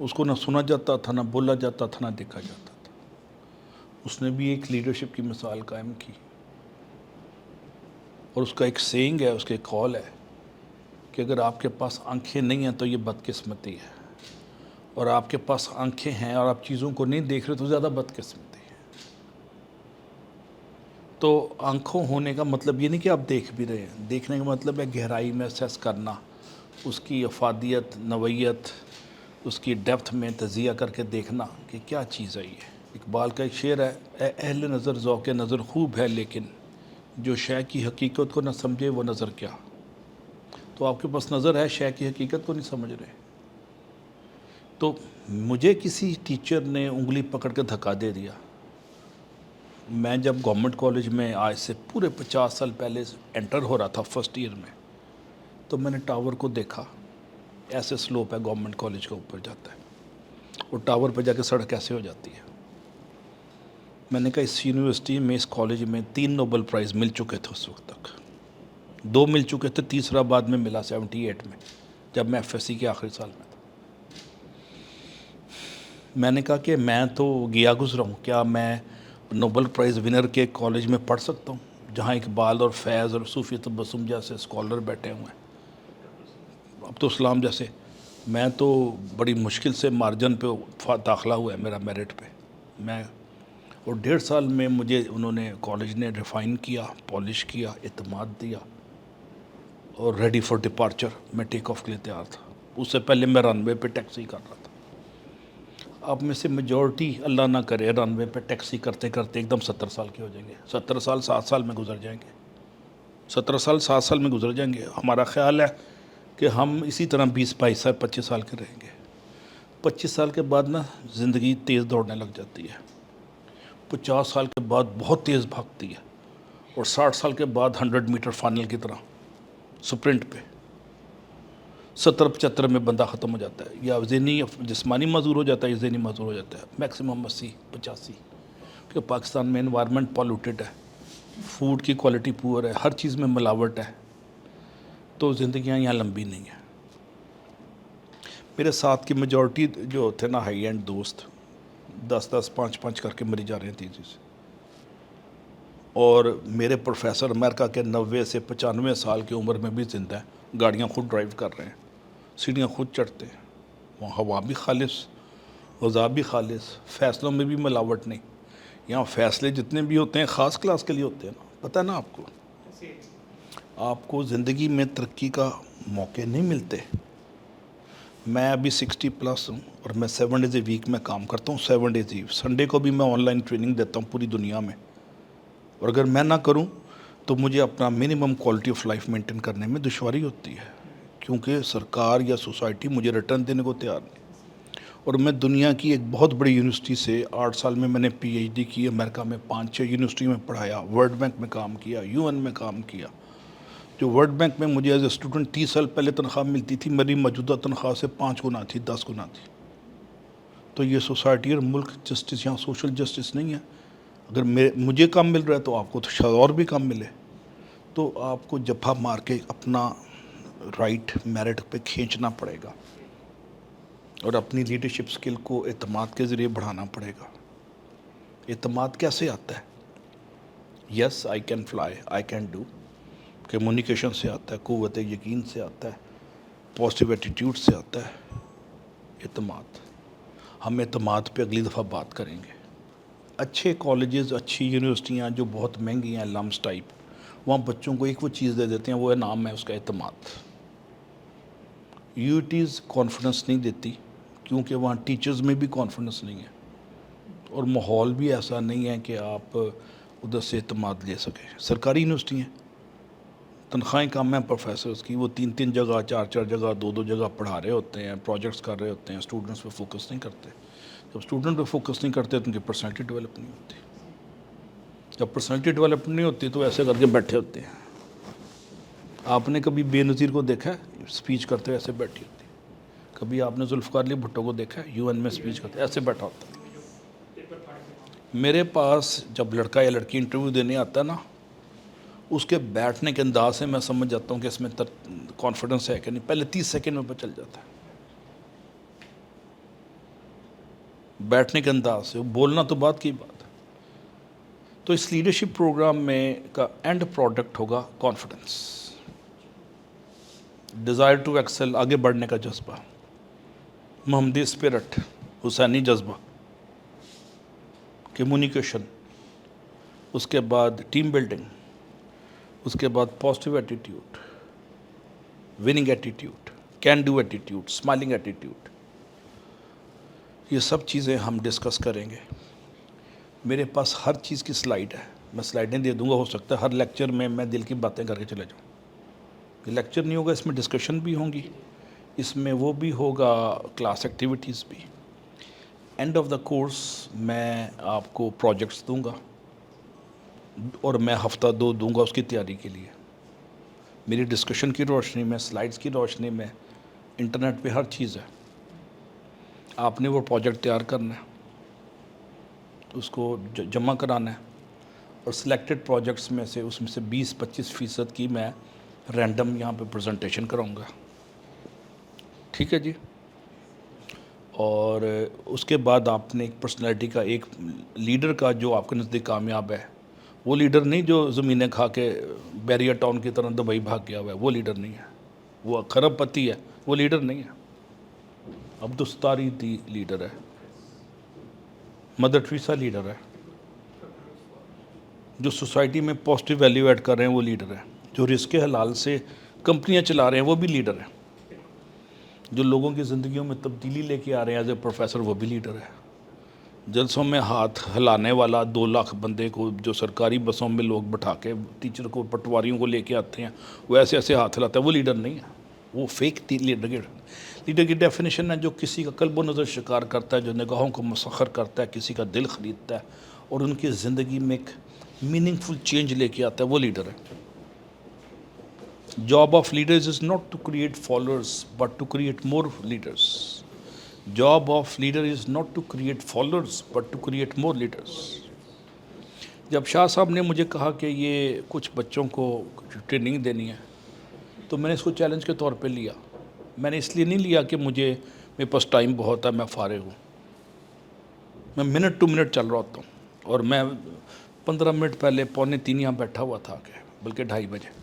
اس کو نہ سنا جاتا تھا، نہ بولا جاتا تھا، نہ دیکھا جاتا تھا. اس نے بھی ایک لیڈرشپ کی مثال قائم کی، اور اس کا ایک سینگ ہے، اس کا ایک قول ہے کہ اگر آپ کے پاس آنکھیں نہیں ہیں تو یہ بدقسمتی ہے، اور آپ کے پاس آنکھیں ہیں اور آپ چیزوں کو نہیں دیکھ رہے تو زیادہ بدقسمتی ہے. تو آنکھوں ہونے کا مطلب یہ نہیں کہ آپ دیکھ بھی رہے ہیں، دیکھنے کا مطلب ہے گہرائی میں اسیس کرنا، اس کی افادیت، نوعیت، اس کی ڈیپتھ میں تجزیہ کر کے دیکھنا کہ کیا چیز ہے یہ. اقبال کا ایک شعر ہے، اے اہل نظر ذوق نظر خوب ہے، لیکن جو شے کی حقیقت کو نہ سمجھے وہ نظر کیا. تو آپ کے پاس نظر ہے، شے کی حقیقت کو نہیں سمجھ رہے. تو مجھے کسی ٹیچر نے انگلی پکڑ کے دھکا دے دیا. میں جب گورنمنٹ کالج میں آج سے پورے 50 سال پہلے انٹر ہو رہا تھا فرسٹ ایئر میں، تو میں نے ٹاور کو دیکھا. ایسے سلوپ ہے گورنمنٹ کالج کا، اوپر جاتا ہے، اور ٹاور پہ جا کے سڑک ایسے ہو جاتی ہے. میں نے کہا اس یونیورسٹی میں، اس کالج میں 3 نوبل پرائز مل چکے تھے اس وقت تک. 2 مل چکے تھے، تیسرا بعد میں ملا 78 میں، جب میں ایف ایس سی کے آخری سال میں تھا. میں نے کہا کہ میں تو گیا گزرا ہوں، کیا میں نوبل پرائز ونر کے کالج میں پڑھ سکتا ہوں جہاں اقبال اور فیض اور صوفی تبسم جیسے اسکالر بیٹھے ہوئے ہیں، عبد السلام جیسے. میں تو بڑی مشکل سے مارجن پہ داخلہ ہوا ہے میرا میرٹ پہ. میں اور 1.5 سال میں مجھے انہوں نے کالج نے ریفائن کیا، پالش کیا، اعتماد دیا، اور ریڈی فار ڈپارچر میں ٹیک آف کے لیے تیار تھا. اس سے پہلے میں رن وے پہ ٹیکسی کر رہا تھا. آپ میں سے میجورٹی اللہ نہ کرے رن وے پہ ٹیکسی کرتے کرتے ایک دم 70 سال کے ہو جائیں گے. 70 سال 7 سال میں گزر جائیں گے. 17 سال 7 سال میں گزر جائیں گے. ہمارا خیال ہے کہ ہم اسی طرح 20 22 سال 25 سال کے رہیں گے. 25 سال کے بعد نا زندگی تیز دوڑنے لگ جاتی ہے. 50 سال کے بعد بہت تیز بھاگتی ہے، اور 60 سال کے بعد 100 میٹر فائنل کی طرح سپرنٹ پہ 70 75 میں بندہ ختم ہو جاتا ہے، یا ذہنی جسمانی معذور ہو جاتا ہے، یا ذہنی معذور ہو جاتا ہے. میکسیمم 80 85. کہ پاکستان میں انوائرمنٹ پالوٹیڈ ہے، فوڈ کی کوالٹی پور ہے، ہر چیز میں ملاوٹ ہے، تو زندگیاں یہاں لمبی نہیں ہیں. میرے ساتھ کی میجورٹی جو تھے نا ہائی اینڈ دوست، 10 5 5 کر کے مری جا رہے ہیں تیزی سے. اور میرے پروفیسر امریکہ کے 90 سے 95 سال کی عمر میں بھی زندہ ہیں، گاڑیاں خود ڈرائیو کر رہے ہیں، سیڑھیاں خود چڑھتے ہیں. وہاں ہوا بھی خالص، غذا بھی خالص، فیصلوں میں بھی ملاوٹ نہیں. یہاں فیصلے جتنے بھی ہوتے ہیں خاص کلاس کے لیے ہوتے ہیں نا، پتہ ہے نا آپ کو. آپ کو زندگی میں ترقی کا موقع نہیں ملتے. میں ابھی 60 پلس ہوں، اور میں 7 ڈیز اے ویک میں کام کرتا ہوں. 7 ڈیز ہی، سنڈے کو بھی میں آن لائن ٹریننگ دیتا ہوں پوری دنیا میں. اور اگر میں نہ کروں تو مجھے اپنا minimum quality of life maintain کرنے میں دشواری ہوتی ہے، کیونکہ سرکار یا سوسائٹی مجھے ریٹرن دینے کو تیار نہیں. اور میں دنیا کی ایک بہت بڑی یونیورسٹی سے 8 سال میں نے پی ایچ ڈی کی، امریکہ میں 5 6 یونیورسٹی میں پڑھایا، ورلڈ بینک میں کام کیا، یو این میں کام کیا. جو ورلڈ بینک میں مجھے ایز اے اسٹوڈنٹ 30 سال پہلے تنخواہ ملتی تھی، میری موجودہ تنخواہ سے 5 گنا تھی، 10 گنا تھی. تو یہ سوسائٹی اور ملک جسٹس، یہاں سوشل جسٹس نہیں ہے. اگر مجھے کم مل رہا ہے تو آپ کو تو شاید اور بھی کم ملے. تو آپ کو جبھا مار کے اپنا رائٹ میرٹ پہ کھینچنا پڑے گا، اور اپنی لیڈرشپ سکل کو اعتماد کے ذریعے بڑھانا پڑے گا. اعتماد کیسے آتا ہے؟ Yes I can fly, I can do. Communication سے آتا ہے، قوت یقین سے آتا ہے، پازیٹیو ایٹیٹیوڈ سے آتا ہے. اعتماد، ہم اعتماد پہ اگلی دفعہ بات کریں گے. اچھے کالجز، اچھی یونیورسٹیاں جو بہت مہنگی ہیں، لمس ٹائپ، وہاں بچوں کو ایک وہ چیز دے دیتے ہیں، وہ نام ہے اس کا اعتماد. یو ٹیز کانفیڈنس نہیں دیتی، کیونکہ وہاں ٹیچرز میں بھی کانفیڈنس نہیں ہے، اور ماحول بھی ایسا نہیں ہے کہ آپ ادھر سے اعتماد لے سکیں. سرکاری یونیورسٹی ہیں، تنخواہیں کم ہیں پروفیسرز کی، وہ 3 3 جگہ 4 4 جگہ 2 2 جگہ پڑھا رہے ہوتے ہیں، پروجیکٹس کر رہے ہوتے ہیں، اسٹوڈنٹس پہ فوکس نہیں کرتے. جب اسٹوڈنٹ پہ فوکس نہیں کرتے تو ان کی پرسنالٹی ڈیولپ نہیں ہوتی. جب پرسنالٹی ڈیولپ نہیں ہوتی تو ایسے کر کے بیٹھے ہوتے ہیں. آپ نے کبھی بے نظیر کو دیکھا ہے اسپیچ کرتے ایسے بیٹھی ہوتی؟ کبھی آپ نے ذوالفقار علی بھٹو کو دیکھا ہے یو این میں اسپیچ کرتے ایسے بیٹھا ہوتا ہے؟ میرے پاس جب لڑکا یا لڑکی انٹرویو دینے آتا ہے نا، اس کے بیٹھنے کے انداز سے میں سمجھ جاتا ہوں کہ اس میں کانفیڈنس ہے کہ نہیں. پہلے 30 سیکنڈ میں پتہ چل جاتا ہے. بیٹھنے کے انداز سے، بولنا تو بات کی بات ہے۔ تو اس لیڈرشپ پروگرام میں کا اینڈ پروڈکٹ ہوگا کانفیڈنس، ڈیزائر ٹو ایکسل، آگے بڑھنے کا جذبہ، محمدی اسپرٹ، حسینی جذبہ، کمیونیکیشن، اس کے بعد ٹیم بلڈنگ، اس کے بعد positive attitude, winning attitude, can do attitude, smiling attitude, یہ سب چیزیں ہم ڈسکس کریں گے۔ میرے پاس ہر چیز کی سلائیڈ ہے، میں سلائیڈیں دے دوں گا، ہو سکتا ہے ہر لیکچر میں دل کی باتیں کر کے چلے جاؤں۔ یہ لیکچر نہیں ہوگا، اس میں ڈسکشن بھی ہوں گی، اس میں وہ بھی ہوگا، کلاس ایکٹیویٹیز بھی۔ اینڈ آف دا کورس میں آپ کو پروجیکٹس دوں گا، اور میں ہفتہ 2 دوں گا اس کی تیاری کے لیے۔ میری ڈسکشن کی روشنی میں، سلائیڈز کی روشنی میں، انٹرنیٹ پہ ہر چیز ہے، آپ نے وہ پروجیکٹ تیار کرنا ہے، اس کو جمع کرانا ہے، اور سلیکٹڈ پروجیکٹس میں سے اس میں سے 20-25% کی میں رینڈم یہاں پہ پریزنٹیشن کراؤں گا، ٹھیک ہے جی۔ اور اس کے بعد آپ نے ایک پرسنالٹی کا، ایک لیڈر کا جو آپ کے نزدیک کامیاب ہے، وہ لیڈر نہیں جو زمینیں کھا کے بیریا ٹاؤن کی طرح دبئی بھاگ گیا ہوا ہے، وہ لیڈر نہیں ہے، وہ کھرب پتی ہے، وہ لیڈر نہیں ہے۔ عبدالستاری دی لیڈر ہے، مدر ٹریسا لیڈر ہے، جو سوسائٹی میں پازیٹیو ویلیو ایڈ کر رہے ہیں وہ لیڈر ہے، جو رزق حلال سے کمپنیاں چلا رہے ہیں وہ بھی لیڈر ہیں، جو لوگوں کی زندگیوں میں تبدیلی لے کے آ رہے ہیں ایز اے پروفیسر وہ بھی لیڈر ہے۔ جلسوں میں ہاتھ ہلانے والا 2 لاکھ بندے کو جو سرکاری بسوں میں لوگ بٹھا کے ٹیچر کو، پٹواریوں کو لے کے آتے ہیں، وہ ایسے ایسے ہاتھ ہلاتا ہے، وہ لیڈر نہیں ہے، وہ فیک لیڈر۔ لیڈر کی ڈیفینیشن ہے جو کسی کا قلب و نظر شکار کرتا ہے، جو نگاہوں کو مسخر کرتا ہے، کسی کا دل خریدتا ہے اور ان کی زندگی میں ایک میننگ فل چینج لے کے آتا ہے، وہ لیڈر ہے۔ Job of leaders is not to create followers but to create more leaders. Job of leader is not to create followers but to create more leaders. جب شاہ صاحب نے مجھے کہا کہ یہ کچھ بچوں کو ٹریننگ دینی ہے، تو میں نے اس کو چیلنج کے طور پہ لیا۔ میں نے اس لیے نہیں لیا کہ میرے پاس ٹائم بہت ہے، میں فارغ ہوں، میں منٹ ٹو منٹ چل رہا ہوتا ہوں، اور میں 15 منٹ پہلے 2:45 یہاں بیٹھا ہوا تھا، کہ بلکہ 2:30 بجے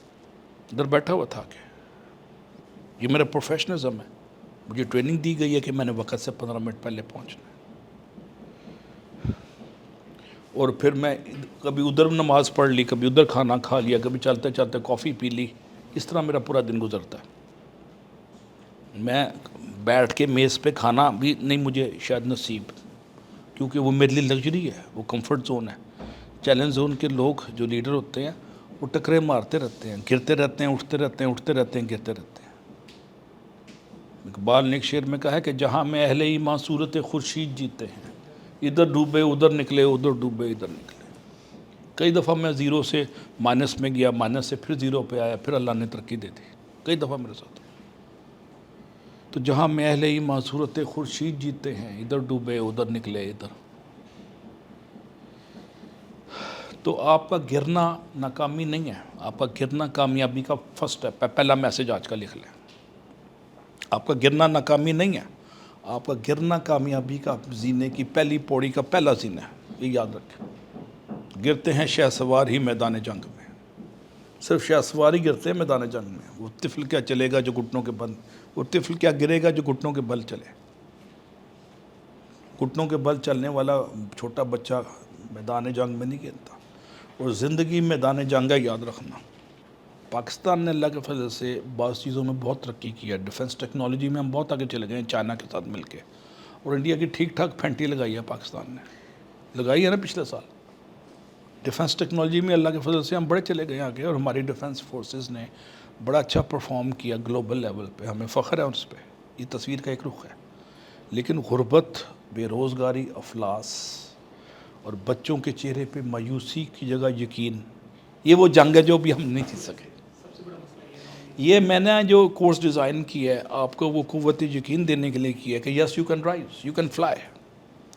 ادھر بیٹھا ہوا تھا، کہ یہ میرا پروفیشنزم ہے، مجھے ٹریننگ دی گئی ہے کہ میں نے وقت سے 15 منٹ پہلے پہنچنا ہے۔ اور پھر میں کبھی ادھر نماز پڑھ لی، کبھی ادھر کھانا کھا لیا، کبھی چلتے چلتے کافی پی لی، اس طرح میرا پورا دن گزرتا ہے۔ میں بیٹھ کے میز پہ کھانا بھی نہیں مجھے شاید نصیب، کیونکہ وہ میرے لیے لگژری ہے، وہ کمفرٹ زون ہے۔ چیلنج زون کے لوگ جو لیڈر ہوتے ہیں وہ ٹکرے مارتے رہتے ہیں، گرتے رہتے ہیں، اٹھتے رہتے ہیں، اٹھتے رہتے ہیں، گرتے رہتے ہیں۔ اقبال نے ایک شعر میں کہا ہے کہ جہاں میں اہل ایمان صورت خورشید جیتے ہیں، ادھر ڈوبے ادھر نکلے، ادھر ڈوبے ادھر نکلے۔ کئی دفعہ میں 0 سے مائنس میں گیا، مائنس سے پھر 0 پہ آیا، پھر اللہ نے ترقی دے دی، کئی دفعہ میرے ساتھ۔ تو جہاں میں اہل ایمان صورت خورشید جیتے ہیں، ادھر ڈوبے ادھر نکلے ادھر۔ تو آپ کا گرنا ناکامی نہیں ہے، آپ کا گرنا کامیابی کا فرسٹ ہے۔ پہلا میسج آج کا لکھ لیں، آپ کا گرنا ناکامی نہیں ہے، آپ کا گرنا کامیابی کا زینے کی پہلی پوڑی کا پہلا زینہ ہے، یہ یاد رکھیں۔ گرتے ہیں شہ سوار ہی میدان جنگ میں، صرف شہ سوار ہی گرتے ہیں میدان جنگ میں۔ وہ طفل کیا چلے گا جو گھٹنوں کے بل، وہ طفل کیا گرے گا جو گھٹنوں کے بل چلے۔ گھٹنوں کے بل چلنے والا چھوٹا بچہ میدان جنگ میں نہیں گرتا، اور زندگی میدان جنگ ہے، یاد رکھنا۔ پاکستان نے اللہ کے فضل سے بعض چیزوں میں بہت ترقی کی ہے، ڈیفنس ٹیکنالوجی میں ہم بہت آگے چلے گئے ہیں چائنا کے ساتھ مل کے، اور انڈیا کی ٹھیک ٹھاک پھینٹی لگائی ہے، پاکستان نے لگائی ہے نا پچھلے سال۔ ڈیفنس ٹیکنالوجی میں اللہ کے فضل سے ہم بڑے چلے گئے آگے، اور ہماری ڈیفنس فورسز نے بڑا اچھا پرفارم کیا گلوبل لیول پہ، ہمیں فخر ہے اس پہ، یہ تصویر کا ایک رخ ہے۔ لیکن غربت، بے روزگاری، افلاس اور بچوں کے چہرے پہ مایوسی کی جگہ یقین، یہ وہ جنگ ہے جو بھی ہم نہیں جیت سکے۔ یہ میں نے جو کورس ڈیزائن کیا ہے آپ کو وہ قوت یقین دینے کے لیے کیا ہے کہ yes you can rise, you can fly,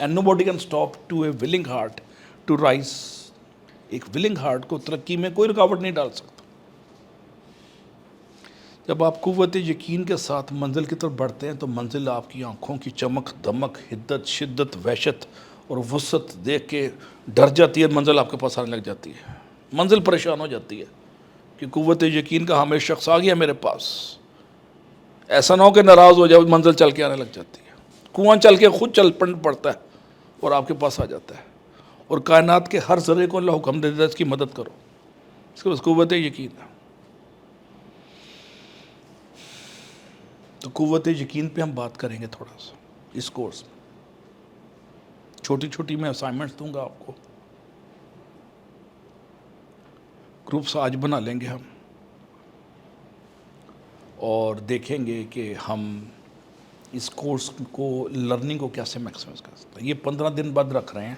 and nobody can stop to a willing heart to rise. ایک ولنگ ہارٹ کو ترقی میں کوئی رکاوٹ نہیں ڈال سکتا۔ جب آپ قوت یقین کے ساتھ منزل کی طرف بڑھتے ہیں تو منزل آپ کی آنکھوں کی چمک دمک حدت شدت وحشت اور وسعت دیکھ کے ڈر جاتی ہے، منزل آپ کے پاس آنے لگ جاتی ہے، منزل پریشان ہو جاتی ہے کہ قوت یقین کا حامل شخص آ گیا میرے پاس. ایسا نہ ہو کہ ناراض ہو جائے، منزل چل کے آنے لگ جاتی ہے، کنواں چل کے خود چل پڑتا ہے اور آپ کے پاس آ جاتا ہے، اور کائنات کے ہر ذرے کو اللہ حکم دے دیتا ہے اس کی مدد کرو. اس کے پاس قوت یقین ہے. تو قوت یقین پہ ہم بات کریں گے تھوڑا سا اس کورس میں. چھوٹی چھوٹی میں اسائنمنٹس دوں گا آپ کو، گروپس آج بنا لیں گے ہم، اور دیکھیں گے کہ ہم اس کورس کو لرننگ کو کیسے میکسیمائز کر سکتے ہیں. یہ 15 دن بعد رکھ رہے ہیں،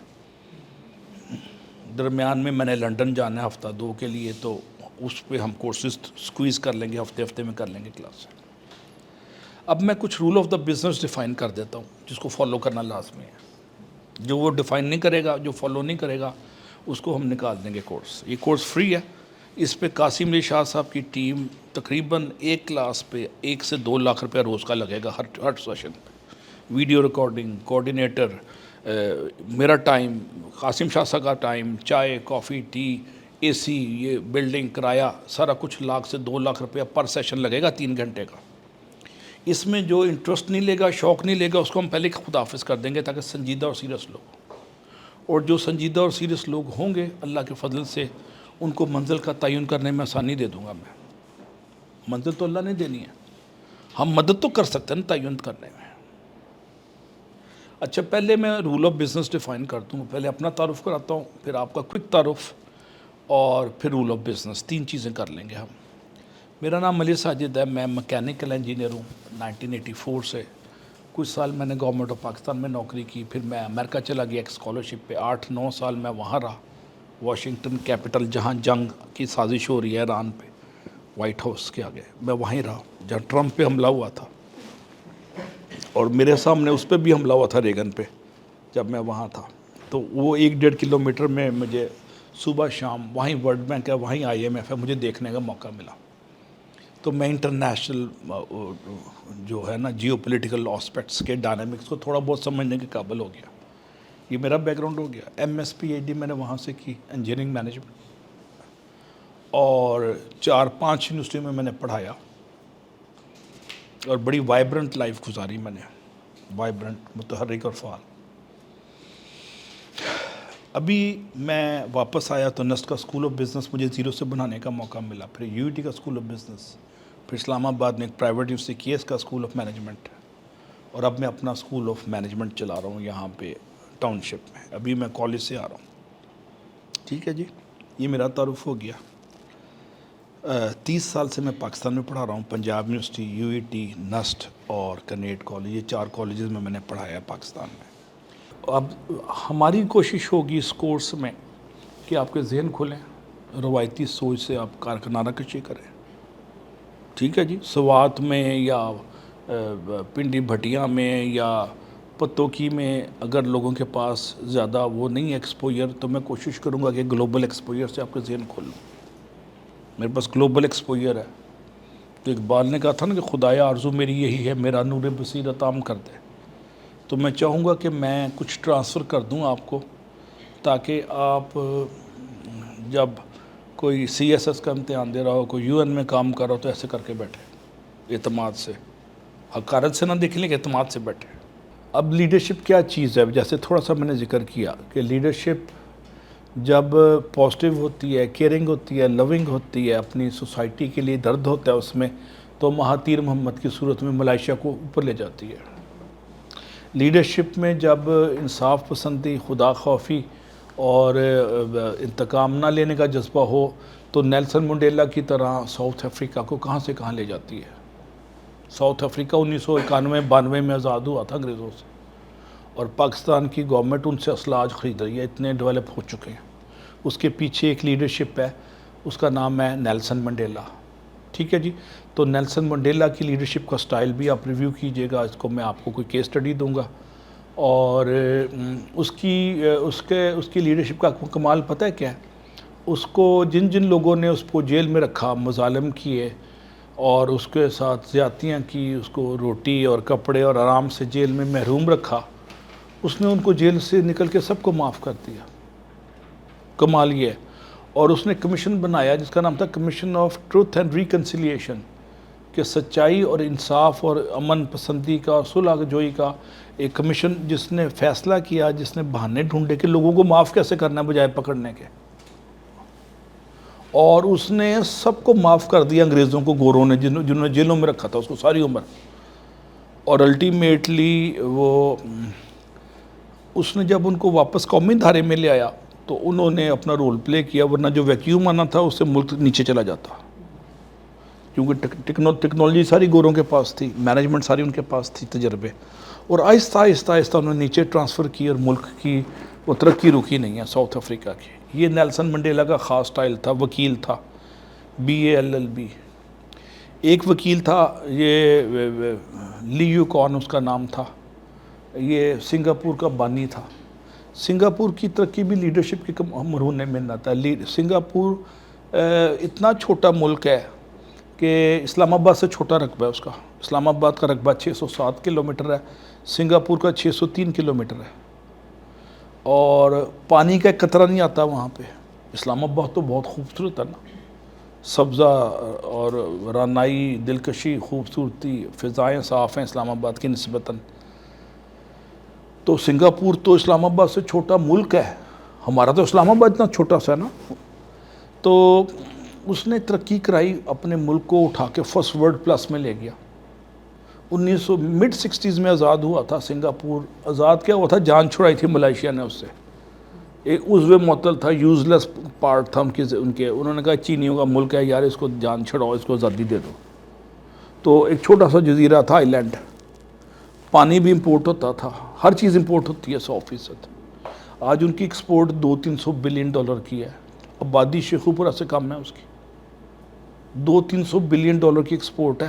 درمیان میں نے لنڈن جانا ہے ہفتہ 2 کے لیے، تو اس پہ ہم کورسز سکویز کر لیں گے، ہفتے میں کر لیں گے کلاس. اب میں کچھ role of the business define کر دیتا ہوں جس کو فالو کرنا لازمی ہے. جو وہ ڈیفائن نہیں کرے گا، جو فالو نہیں کرے گا، اس کو ہم نکال دیں گے کورس. یہ کورس فری ہے. اس پہ قاسم علی شاہ صاحب کی ٹیم تقریباً ایک کلاس پہ 1 سے 2 لاکھ روپیہ روز کا لگے گا ہر سیشن پہ. ویڈیو ریکارڈنگ، کوآرڈینیٹر، میرا ٹائم، قاسم شاہ صاحب کا ٹائم، چائے کافی ٹی، اے سی، یہ بلڈنگ کرایہ، سارا کچھ 1 لاکھ سے 2 لاکھ روپیہ پر سیشن لگے گا 3 گھنٹے کا. اس میں جو انٹرسٹ نہیں لے گا، شوق نہیں لے گا، اس کو ہم پہلے خداحافظ کر دیں گے تاکہ سنجیدہ اور سیریس لوگ ہوں. اور جو سنجیدہ اور سیریس لوگ ہوں گے اللہ کے فضل سے ان کو منزل کا تعین کرنے میں آسانی دے دوں گا. میں منزل تو اللہ نے دینی ہے، ہم مدد تو کر سکتے ہیں نا تعین کرنے میں. اچھا، پہلے میں رول آف بزنس ڈیفائن کرتا ہوں. پہلے اپنا تعارف کراتا ہوں، پھر آپ کا کوئک تعارف، اور پھر رول آف بزنس. 3 چیزیں کر لیں گے ہم. میرا نام ملک ساجد ہے، میں مکینیکل انجینئر ہوں 1984 سے. کچھ سال میں نے گورنمنٹ آف پاکستان میں نوکری کی، پھر میں امریکہ چلا گیا ایک اسکالرشپ پہ. 8-9 سال میں وہاں رہا، واشنگٹن کیپٹل، جہاں جنگ کی سازش ہو رہی ہے ایران پہ، وائٹ ہاؤس کے آگے میں وہیں رہا جہاں ٹرمپ پہ حملہ ہوا تھا، اور میرے سامنے اس پہ بھی حملہ ہوا تھا ریگن پہ جب میں وہاں تھا. تو وہ 1-1.5 کلومیٹر میں مجھے صبح شام وہیں ورلڈ بینک ہے، وہیں IMF ہے، مجھے دیکھنے کا موقع ملا. تو میں انٹرنیشنل جو ہے نا جیو پولیٹیکل آسپیکٹس کے ڈائنامکس کو تھوڑا بہت سمجھنے کے قابل ہو گیا. یہ میرا بیک گراؤنڈ ہو گیا. MS PhD میں نے وہاں سے کی انجینئرنگ مینجمنٹ، اور 4-5 یونیورسٹیوں میں نے پڑھایا، اور بڑی وائبرنٹ لائف گزاری میں نے، وائبرنٹ، متحرک اور فعال. ابھی میں واپس آیا تو نسٹ کا اسکول آف بزنس مجھے 0 سے بنانے کا موقع ملا. پھر UET کا اسکول آف بزنس، پھر اسلام آباد میں ایک پرائیویٹ یونیورسٹی KS کا اسکول آف مینجمنٹ، اور اب میں اپنا اسکول آف مینجمنٹ چلا رہا ہوں یہاں پہ ٹاؤن شپ میں. ابھی میں کالج سے آ رہا ہوں. ٹھیک ہے جی، یہ میرا تعارف ہو گیا. 30 سال سے میں پاکستان میں پڑھا رہا ہوں. پنجاب یونیورسٹی، UET، نسٹ اور کنیٹ کالج، یہ 4 کالجز میں نے پڑھایا ہے پاکستان میں. اب ہماری کوشش ہوگی اس کورس میں کہ آپ کے ذہن کھلیں، روایتی سوچ سے آپ کارکنانہ کشی کریں. ٹھیک ہے جی، سوات میں یا پنڈی بھٹیاں میں یا پتوکی میں اگر لوگوں کے پاس زیادہ وہ نہیں ہے ایکسپوجر، تو میں کوشش کروں گا کہ گلوبل ایکسپوجر سے آپ کے ذہن کھولوں. میرے پاس گلوبل ایکسپوجر ہے. تو اقبال نے کہا تھا نا کہ خدایا آرزو میری یہی ہے میرا نور بصیرت عام کر دے. تو میں چاہوں گا کہ میں کچھ ٹرانسفر کر دوں آپ کو، تاکہ آپ جب کوئی CSS کا امتحان دے رہا ہو، کوئی UN میں کام کر رہا ہو، تو ایسے کر کے بیٹھے، اعتماد سے، حقارت سے نہ دیکھیں کہ اعتماد سے بیٹھے. اب لیڈرشپ کیا چیز ہے؟ جیسے تھوڑا سا میں نے ذکر کیا کہ لیڈرشپ جب پازیٹیو ہوتی ہے، کیئرنگ ہوتی ہے، لونگ ہوتی ہے، اپنی سوسائٹی کے لیے درد ہوتا ہے اس میں، تو مہاتیر محمد کی صورت میں ملائیشیا کو اوپر لے جاتی ہے. لیڈرشپ میں جب انصاف پسندی، خدا خوفی اور انتقام نہ لینے کا جذبہ ہو، تو نیلسن منڈیلا کی طرح ساؤتھ افریقہ کو کہاں سے کہاں لے جاتی ہے. ساؤتھ افریقہ 1991-92 میں آزاد ہوا تھا انگریزوں سے، اور پاکستان کی گورنمنٹ ان سے اسلحہ خرید رہی ہے، اتنے ڈیولپ ہو چکے ہیں. اس کے پیچھے ایک لیڈرشپ ہے، اس کا نام ہے نیلسن منڈیلا. ٹھیک ہے جی. تو نیلسن منڈیلا کی لیڈرشپ کا سٹائل بھی آپ ریویو کیجئے گا. اس کو میں آپ کو کوئی کیس سٹڈی دوں گا، اور اس کی لیڈرشپ کا کمال پتہ ہے کیا ہے؟ اس کو جن لوگوں نے اس کو جیل میں رکھا، مظالم کیے اور اس کے ساتھ زیادتیاں کی، اس کو روٹی اور کپڑے اور آرام سے جیل میں محروم رکھا، اس نے ان کو جیل سے نکل کے سب کو معاف کر دیا. کمال یہ ہے. اور اس نے کمیشن بنایا جس کا نام تھا commission of truth and reconciliation, کہ سچائی اور انصاف اور امن پسندی کا اور صلح جوئی کا ایک کمیشن، جس نے فیصلہ کیا، جس نے بہانے ڈھونڈے کہ لوگوں کو معاف کیسے کرنا ہے بجائے پکڑنے کے. اور اس نے سب کو معاف کر دیا، انگریزوں کو، گوروں نے، جنہوں نے جیلوں میں رکھا تھا اس کو ساری عمر. اور الٹیمیٹلی اس نے جب ان کو واپس قومی دھارے میں لے آیا تو انہوں نے اپنا رول پلے کیا، ورنہ جو ویکیوم آنا تھا اس سے ملک نیچے چلا جاتا، کیونکہ ٹیکنالوجی ساری گوروں کے پاس تھی، مینجمنٹ ساری ان کے پاس تھی، تجربے. اور آہستہ آہستہ آہستہ انہوں نے نیچے ٹرانسفر کی اور ملک کی وہ ترقی رکی نہیں ہے ساؤتھ افریقہ کی. یہ نیلسن منڈیلا کا خاص سٹائل تھا. وکیل تھا، BALLB. ایک وکیل تھا، یہ لیو کون اس کا نام تھا، یہ سنگاپور کا بانی تھا. سنگاپور کی ترقی بھی لیڈرشپ کی مرہون منت ہے. سنگاپور اتنا چھوٹا ملک ہے کہ اسلام آباد سے چھوٹا رقبہ ہے اس کا. اسلام آباد کا رقبہ 607 کلومیٹر ہے، سنگاپور کا 603 کلومیٹر ہے. اور پانی کا ایک قطرہ نہیں آتا وہاں پہ. اسلام آباد تو بہت خوبصورت ہے نا، سبزہ اور رانائی، دلکشی، خوبصورتی، فضائیں صاف ہیں اسلام آباد کی نسبتاً. تو سنگاپور تو اسلام آباد سے چھوٹا ملک ہے، ہمارا تو اسلام آباد اتنا چھوٹا سا ہے نا. تو اس نے ترقی کرائی، اپنے ملک کو اٹھا کے فرسٹ ورلڈ پلس میں لے گیا. 1960 میں آزاد ہوا تھا سنگاپور. آزاد کیا ہوا تھا؟ جان چھڑائی تھی ملائیشیا نے اس سے. ایک عضو معطل تھا، یوزلیس پارٹ تھا ان کے. انہوں نے کہا چینیوں کا ملک ہے یار، اس کو جان چھڑاؤ، اس کو آزادی دے دو. تو ایک چھوٹا سا جزیرہ تھا، آئی لینڈ. پانی بھی امپورٹ ہوتا تھا، ہر چیز امپورٹ ہوتی ہے 100%. آج ان کی ایکسپورٹ $200-300 بلین کی ہے. آبادی شیخو پورہ سے کم ہے اس کی. $200-300 بلین کی ایکسپورٹ ہے.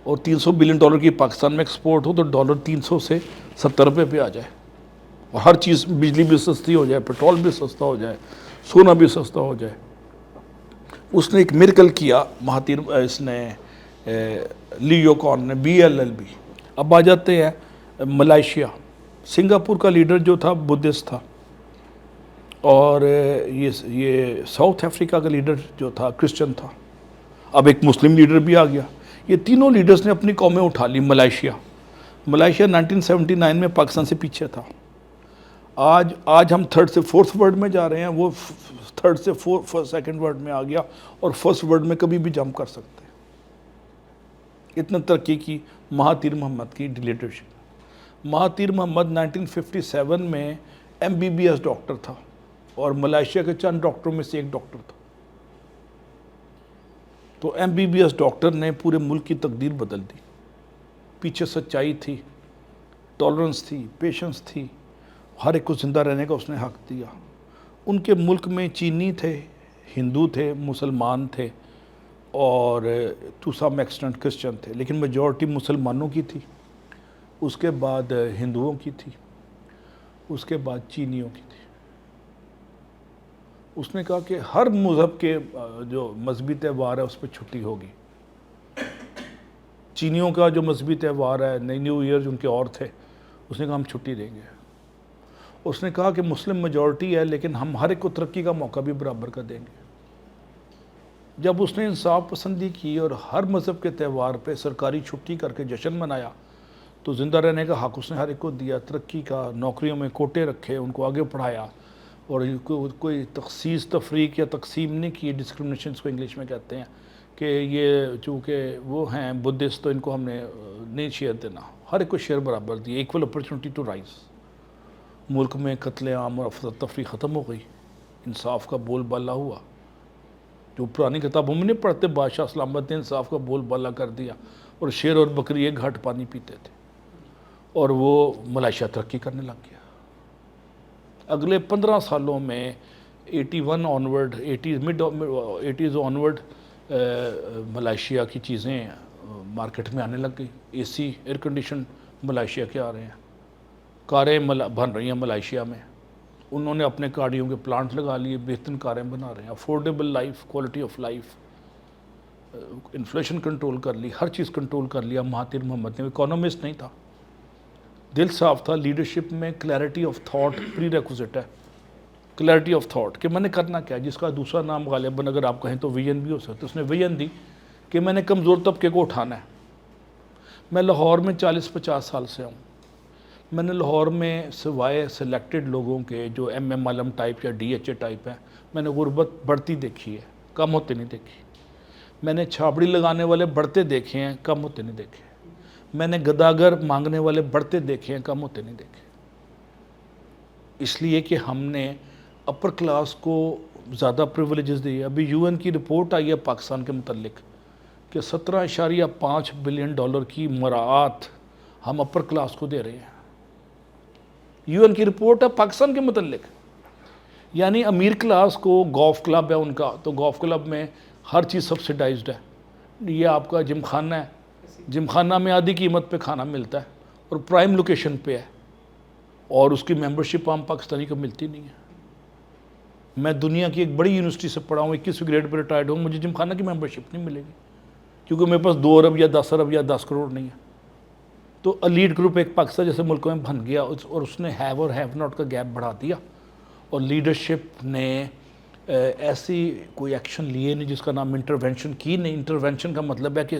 اور $300 بلین کی پاکستان میں ایکسپورٹ ہو تو ڈالر 300 سے 70 روپے پہ آ جائے. اور ہر چیز، بجلی بھی سستی ہو جائے، پیٹرول بھی سستا ہو جائے، سونا بھی سستا ہو جائے. اس نے ایک میریکل کیا مہاتیر، اس نے لیو کون نے، BLLB. اب آ جاتے ہیں ملائیشیا. سنگاپور کا لیڈر جو تھا بدھسٹ تھا، اور یہ ساؤتھ افریقہ کا لیڈر جو تھا کرسچن تھا. اب ایک مسلم لیڈر بھی آ گیا. یہ تینوں لیڈرز نے اپنی قومیں اٹھا لی. ملائیشیا 1979 میں پاکستان سے پیچھے تھا. آج ہم 3rd سے 4th ورلڈ میں جا رہے ہیں، وہ 3rd سے 2nd ورلڈ میں آ گیا، اور 1st ورلڈ میں کبھی بھی جمپ کر سکتے. اتنا ترقی کی مہاتیر محمد کی لیڈرشپ. مہاتیر محمد 1957 میں MBBS ڈاکٹر تھا، اور ملائیشیا کے چند ڈاکٹروں میں سے ایک ڈاکٹر تھا. تو MBBS ڈاکٹر نے پورے ملک کی تقدیر بدل دی. پیچھے سچائی تھی، ٹالرنس تھی، پیشنس تھی، ہر ایک کو زندہ رہنے کا اس نے حق دیا. ان کے ملک میں چینی تھے، ہندو تھے، مسلمان تھے، اور ٹو سم ایکسٹینٹ کرسچن تھے، لیکن میجورٹی مسلمانوں کی تھی. اس کے بعد ہندوؤں کی تھی، اس کے بعد چینیوں کی تھی. اس نے کہا کہ ہر مذہب کے جو مذہبی تہوار ہے اس پہ چھٹی ہوگی. چینیوں کا جو مذہبی تہوار ہے، نیو ایئر ان کے اور تھے، اس نے کہا ہم چھٹی دیں گے. اس نے کہا کہ مسلم میجورٹی ہے لیکن ہم ہر ایک کو ترقی کا موقع بھی برابر کر دیں گے. جب اس نے انصاف پسندی کی اور ہر مذہب کے تہوار پہ سرکاری چھٹی کر کے جشن منایا، تو زندہ رہنے کا حق اس نے ہر ایک کو دیا. ترقی کا، نوکریوں میں کوٹے رکھے، ان کو آگے پڑھایا، اور کوئی تخصیص تفریق یا تقسیم نہیں کی. ڈسکرمنیشن اس کو انگلش میں کہتے ہیں، کہ یہ چونکہ وہ ہیں بدھسٹ تو ان کو ہم نے نہیں شیئر دینا. ہر ایک کو شیئر برابر دی. Equal opportunity to rise. ملک میں قتل عام اور افراتفری ختم ہو گئی. انصاف کا بول بالا ہوا. جو پرانی کتابوں میں نہیں پڑھتے، بادشاہ سلامت نے انصاف کا بول بالا کر دیا، اور شیر اور بکری ایک گھاٹ پانی پیتے تھے، اور وہ ملائیشیا ترقی کرنے لگ گیا. اگلے 15 سالوں میں 81 آنورڈ، 80s آنورڈ ملائیشیا کی چیزیں مارکیٹ میں آنے لگ گئی. AC ایئر کنڈیشن ملائیشیا کے آ رہے ہیں. کاریں بن رہی ہیں ملائیشیا میں. انہوں نے اپنے گاڑیوں کے پلانٹ لگا لیے، بہترین کاریں بنا رہے ہیں. Affordable life, quality of life. Inflation control کر لی, ہر چیز کنٹرول کر لیا مہاتیر محمد نے. اکانومسٹ نہیں تھا, دل صاف تھا. لیڈرشپ میں clarity of thought prerequisite ہے, کلیئرٹی آف تھاٹ کہ میں نے کرنا کیا, جس کا دوسرا نام غالباً اگر آپ کہیں تو ویژن بھی ہو سکتا ہے. اس نے ویژن دی کہ میں نے کمزور طبقے کو اٹھانا ہے. میں لاہور میں 40-50 سال سے ہوں. میں نے لاہور میں سوائے سلیکٹڈ لوگوں کے جو ایم عالم ٹائپ یا ڈی ایچ اے ٹائپ ہیں, میں نے غربت بڑھتی دیکھی ہے, کم ہوتے نہیں دیکھی. میں نے چھاپڑی لگانے والے بڑھتے دیکھے ہیں, کم ہوتے نہیں دیکھے. میں نے گداگر مانگنے والے بڑھتے دیکھے ہیں, کم ہوتے نہیں دیکھے. اس لیے کہ ہم نے اپر کلاس کو زیادہ پریولیجز دی. ابھی یو این کی رپورٹ آئی ہے پاکستان کے متعلق کہ $17.5 بلین کی مراعات ہم اپر کلاس کو دے رہے ہیں. یو این کی رپورٹ ہے پاکستان کے متعلق. یعنی امیر کلاس کو گولف کلب ہے ان کا, تو گولف کلب میں ہر چیز سبسیڈائزڈ ہے. یہ آپ کا جم خانہ ہے, جم خانہ میں آدھی قیمت پہ کھانا ملتا ہے اور پرائم لوکیشن پہ ہے, اور اس کی ممبرشپ عام پاکستانی کو ملتی نہیں ہے. میں دنیا کی ایک بڑی یونیورسٹی سے پڑھا ہوں, 21ویں گریڈ پہ ریٹائرڈ ہوں, مجھے جم خانہ کی ممبرشپ نہیں ملے گی کیونکہ میرے پاس 2 ارب یا 10 ارب یا 10 کروڑ نہیں ہے. تو لیڈ گروپ ایک پاکستان جیسے ملکوں میں بن گیا, اور اس نے ہیو اور ہیو ناٹ کا گیپ بڑھا دیا. اور لیڈرشپ نے ایسی کوئی ایکشن لیے نہیں جس کا نام انٹرونشن کی نہیں. انٹرونشن کا مطلب ہے کہ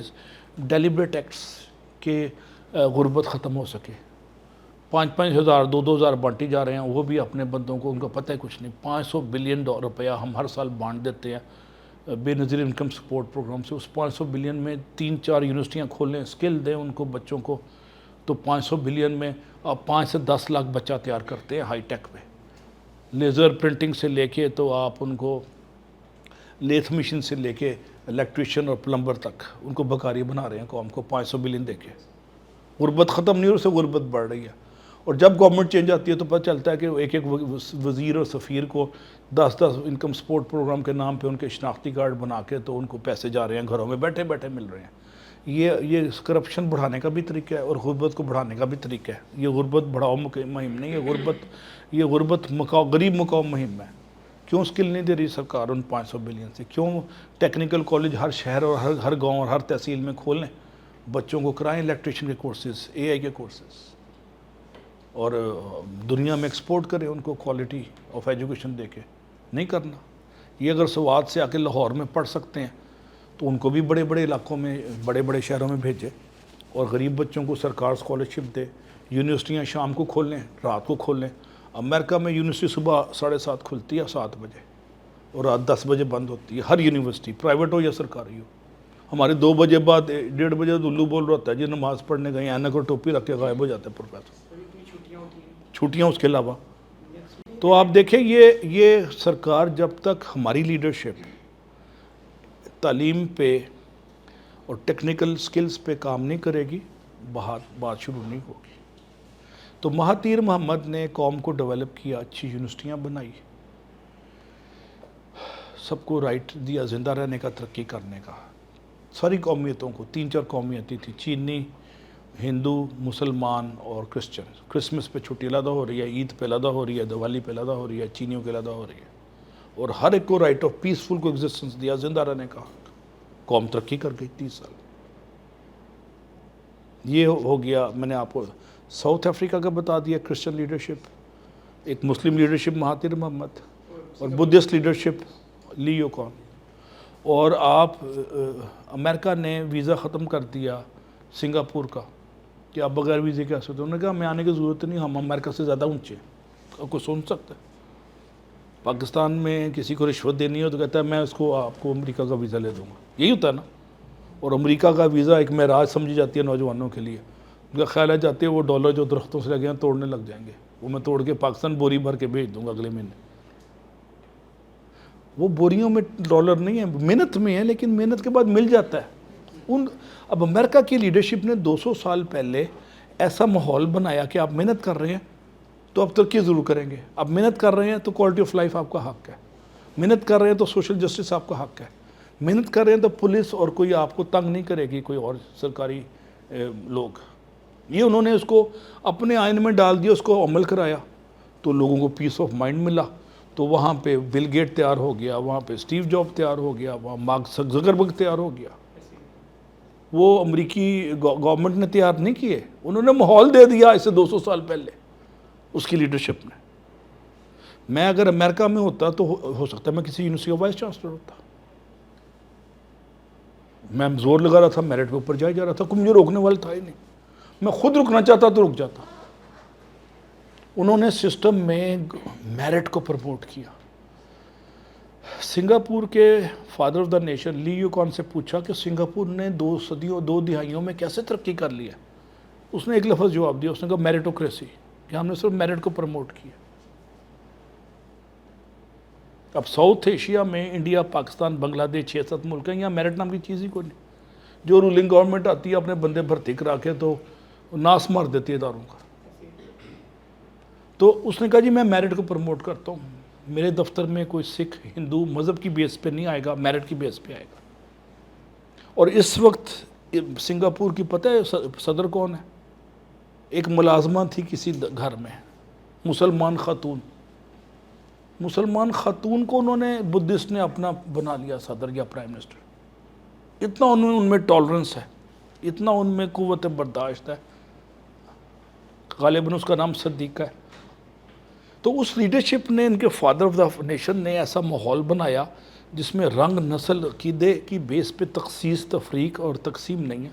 ڈیلیبریٹ ایکٹس کہ غربت ختم ہو سکے. 5-5 ہزار 2-2 ہزار بانٹی جا رہے ہیں, وہ بھی اپنے بندوں کو, ان کو پتہ ہے کچھ نہیں. $500 بلین ہم ہر سال بانٹ دیتے ہیں بے نظیر انکم سپورٹ پروگرام سے. اس 500 بلین میں 3-4 یونیورسٹیاں کھولیں, اسکل دیں ان کو بچوں کو, تو 500 بلین میں آپ 5 سے 10 لاکھ بچہ تیار کرتے ہیں ہائی ٹیک پہ. لیزر پرنٹنگ سے لے کے تو آپ ان کو لیتھ مشین سے لے کے الیکٹریشین اور پلمبر تک ان کو بکاری بنا رہے ہیں قوم کو 500 بلین دے کے. غربت ختم نہیں ہو, اس سے غربت بڑھ رہی ہے. اور جب گورنمنٹ چینج آتی ہے تو پتہ چلتا ہے کہ ایک ایک وزیر اور سفیر کو 10 انکم سپورٹ پروگرام کے نام پہ ان کے شناختی کارڈ بنا کے تو ان کو پیسے جا رہے ہیں, گھروں میں بیٹھے بیٹھے مل رہے ہیں. یہ کرپشن بڑھانے کا بھی طریقہ ہے اور غربت کو بڑھانے کا بھی طریقہ ہے. یہ غربت بڑھاؤ مہم نہیں ہے, یہ غربت غریب مکاؤ مہم ہے. کیوں سکل نہیں دے رہی سرکار ان 500 بلین سے؟ کیوں ٹیکنیکل کالج ہر شہر اور ہر گاؤں اور ہر تحصیل میں کھولیں, بچوں کو کرائیں الیکٹریشین کے کورسز, اے آئی کے کورسز, اور دنیا میں ایکسپورٹ کریں ان کو کوالٹی آف ایجوکیشن دے کے؟ نہیں کرنا. یہ اگر سوات سے آ کے لاہور میں پڑھ سکتے ہیں تو ان کو بھی بڑے بڑے علاقوں میں, بڑے بڑے شہروں میں بھیجے, اور غریب بچوں کو سرکار اسکالرشپ دے. یونیورسٹیاں شام کو کھولیں, رات کو کھولیں. امریکہ میں یونیورسٹی صبح 7:30 کھلتی ہے 7 بجے اور رات 10 بجے بند ہوتی ہے, ہر یونیورسٹی پرائیویٹ ہو یا سرکاری ہو. ہمارے 2 بجے بعد 1:30 بجے تو الو بول رہا ہوتا ہے جی, نماز پڑھنے گئے, اینک اور ٹوپی رکھ کے غائب ہو جاتے ہیں پروفیسر. چھٹیاں اس کے علاوہ. تو آپ دیکھیں یہ سرکار جب تک ہماری لیڈرشپ تعلیم پہ اور ٹیکنیکل سکلز پہ کام نہیں کرے گی, بات شروع نہیں ہوگی. تو مہاتیر محمد نے قوم کو ڈیولپ کیا, اچھی یونیورسٹیاں بنائی, سب کو رائٹ دیا زندہ رہنے کا, ترقی کرنے کا. ساری قومیتوں کو, 3-4 قومیتیں تھیں, چینی, ہندو, مسلمان اور کرسچن. کرسمس پہ چھٹی علیحدہ ہو رہی ہے, عید پہ علیحدہ ہو رہی ہے, دیوالی پہ علیحدہ ہو رہی ہے, چینیوں کے علیحدہ ہو رہی ہے. اور ہر ایک کو رائٹ آف پیسفل کو ایگزسٹنس دیا, زندہ رہنے کا. قوم ترقی کر گئی 30 سال. یہ ہو گیا. میں نے آپ کو ساؤتھ افریقہ کا بتا دیا, کرسچن لیڈرشپ. ایک مسلم لیڈرشپ مہاتیر محمد, اور بدھسٹ لیڈرشپ لیو کون. اور آپ امریکہ نے ویزا ختم کر دیا سنگاپور کا کہ آپ بغیر ویزے کیا سکتے ہیں. انہوں نے کہا ہمیں آنے کی ضرورت نہیں, ہم امریکہ سے زیادہ اونچے ہیں. کوئی سن سکتا ہے؟ پاکستان میں کسی کو رشوت دینی ہو تو کہتا ہے میں اس کو آپ کو امریکہ کا ویزا لے دوں گا. یہی ہوتا ہے نا. اور امریکہ کا ویزا ایک معراج سمجھی جاتی ہے نوجوانوں کے لیے. ان کا خیال ہے جاتے ہیں وہ ڈالر جو درختوں سے لگے ہیں توڑنے لگ جائیں گے, وہ میں توڑ کے پاکستان بوری بھر کے بھیج دوں گا اگلے مہینے. وہ بوریوں میں ڈالر نہیں ہے, محنت میں ہے, لیکن محنت کے بعد مل جاتا ہے. اب امریکہ کی لیڈرشپ نے 200 سال پہلے ایسا ماحول بنایا کہ آپ محنت کر رہے ہیں تو آپ ترقی ضرور کریں گے. آپ محنت کر رہے ہیں تو کوالٹی آف لائف آپ کا حق ہے. محنت کر رہے ہیں تو سوشل جسٹس آپ کا حق ہے. محنت کر رہے ہیں تو پولیس اور کوئی آپ کو تنگ نہیں کرے گی, کوئی اور سرکاری لوگ. یہ انہوں نے اس کو اپنے آئین میں ڈال دیا, اس کو عمل کرایا تو لوگوں کو پیس آف مائنڈ ملا. تو وہاں پہ بل گیٹ تیار ہو گیا, وہاں پہ اسٹیو جاب تیار ہو گیا, وہاں مارک زکربرگ تیار ہو گیا. وہ امریکی گورنمنٹ نے تیار نہیں کیے، انہوں نے ماحول دے دیا اسے 200 سال پہلے اس کی لیڈرشپ نے۔ میں اگر امریکہ میں ہوتا تو ہو سکتا ہے میں کسی یونیورسٹی کا وائس چانسلر ہوتا، میں زور لگا رہا تھا، میرٹ پہ اوپر جا رہا تھا، کوئی مجھے روکنے والا تھا ہی نہیں، میں خود رکنا چاہتا تو رک جاتا۔ انہوں نے سسٹم میں میرٹ کو پروموٹ کیا۔ سنگاپور کے فادر آف دا نیشن لی یو کون سے پوچھا کہ سنگاپور نے 2 دہائیوں میں کیسے ترقی کر لی ہے؟ اس نے ایک لفظ جواب دیا، اس نے کہا میرٹوکریسی، کہ ہم نے صرف میرٹ کو پروموٹ کیا۔ اب ساؤتھ ایشیا میں انڈیا، پاکستان، بنگلہ دیش 6-7 ملک ہیں، یہاں میرٹ نام کی چیز ہی کوئی نہیں۔ جو رولنگ گورنمنٹ آتی ہے اپنے بندے بھرتی کرا کے تو ناس مار دیتی ہے اداروں کا۔ تو اس نے کہا جی میں میرٹ کو پروموٹ کرتا ہوں، میرے دفتر میں کوئی سکھ ہندو مذہب کی بیس پہ نہیں آئے گا، میرٹ کی بیس پہ آئے گا۔ اور اس وقت سنگاپور کی پتہ ہے صدر کون ہے؟ ایک ملازمہ تھی کسی گھر میں، مسلمان خاتون، مسلمان خاتون کو انہوں نے بدھسٹ نے اپنا بنا لیا صدر یا پرائم منسٹر۔ اتنا ان میں ٹالرنس ہے، اتنا ان میں قوت برداشت ہے، غالباً اس کا نام صدیقہ ہے۔ تو اس لیڈرشپ نے، ان کے فادر آف دا نیشن نے ایسا ماحول بنایا جس میں رنگ، نسل، عقیدے کی بیس پہ تخصیص، تفریق اور تقسیم نہیں ہے،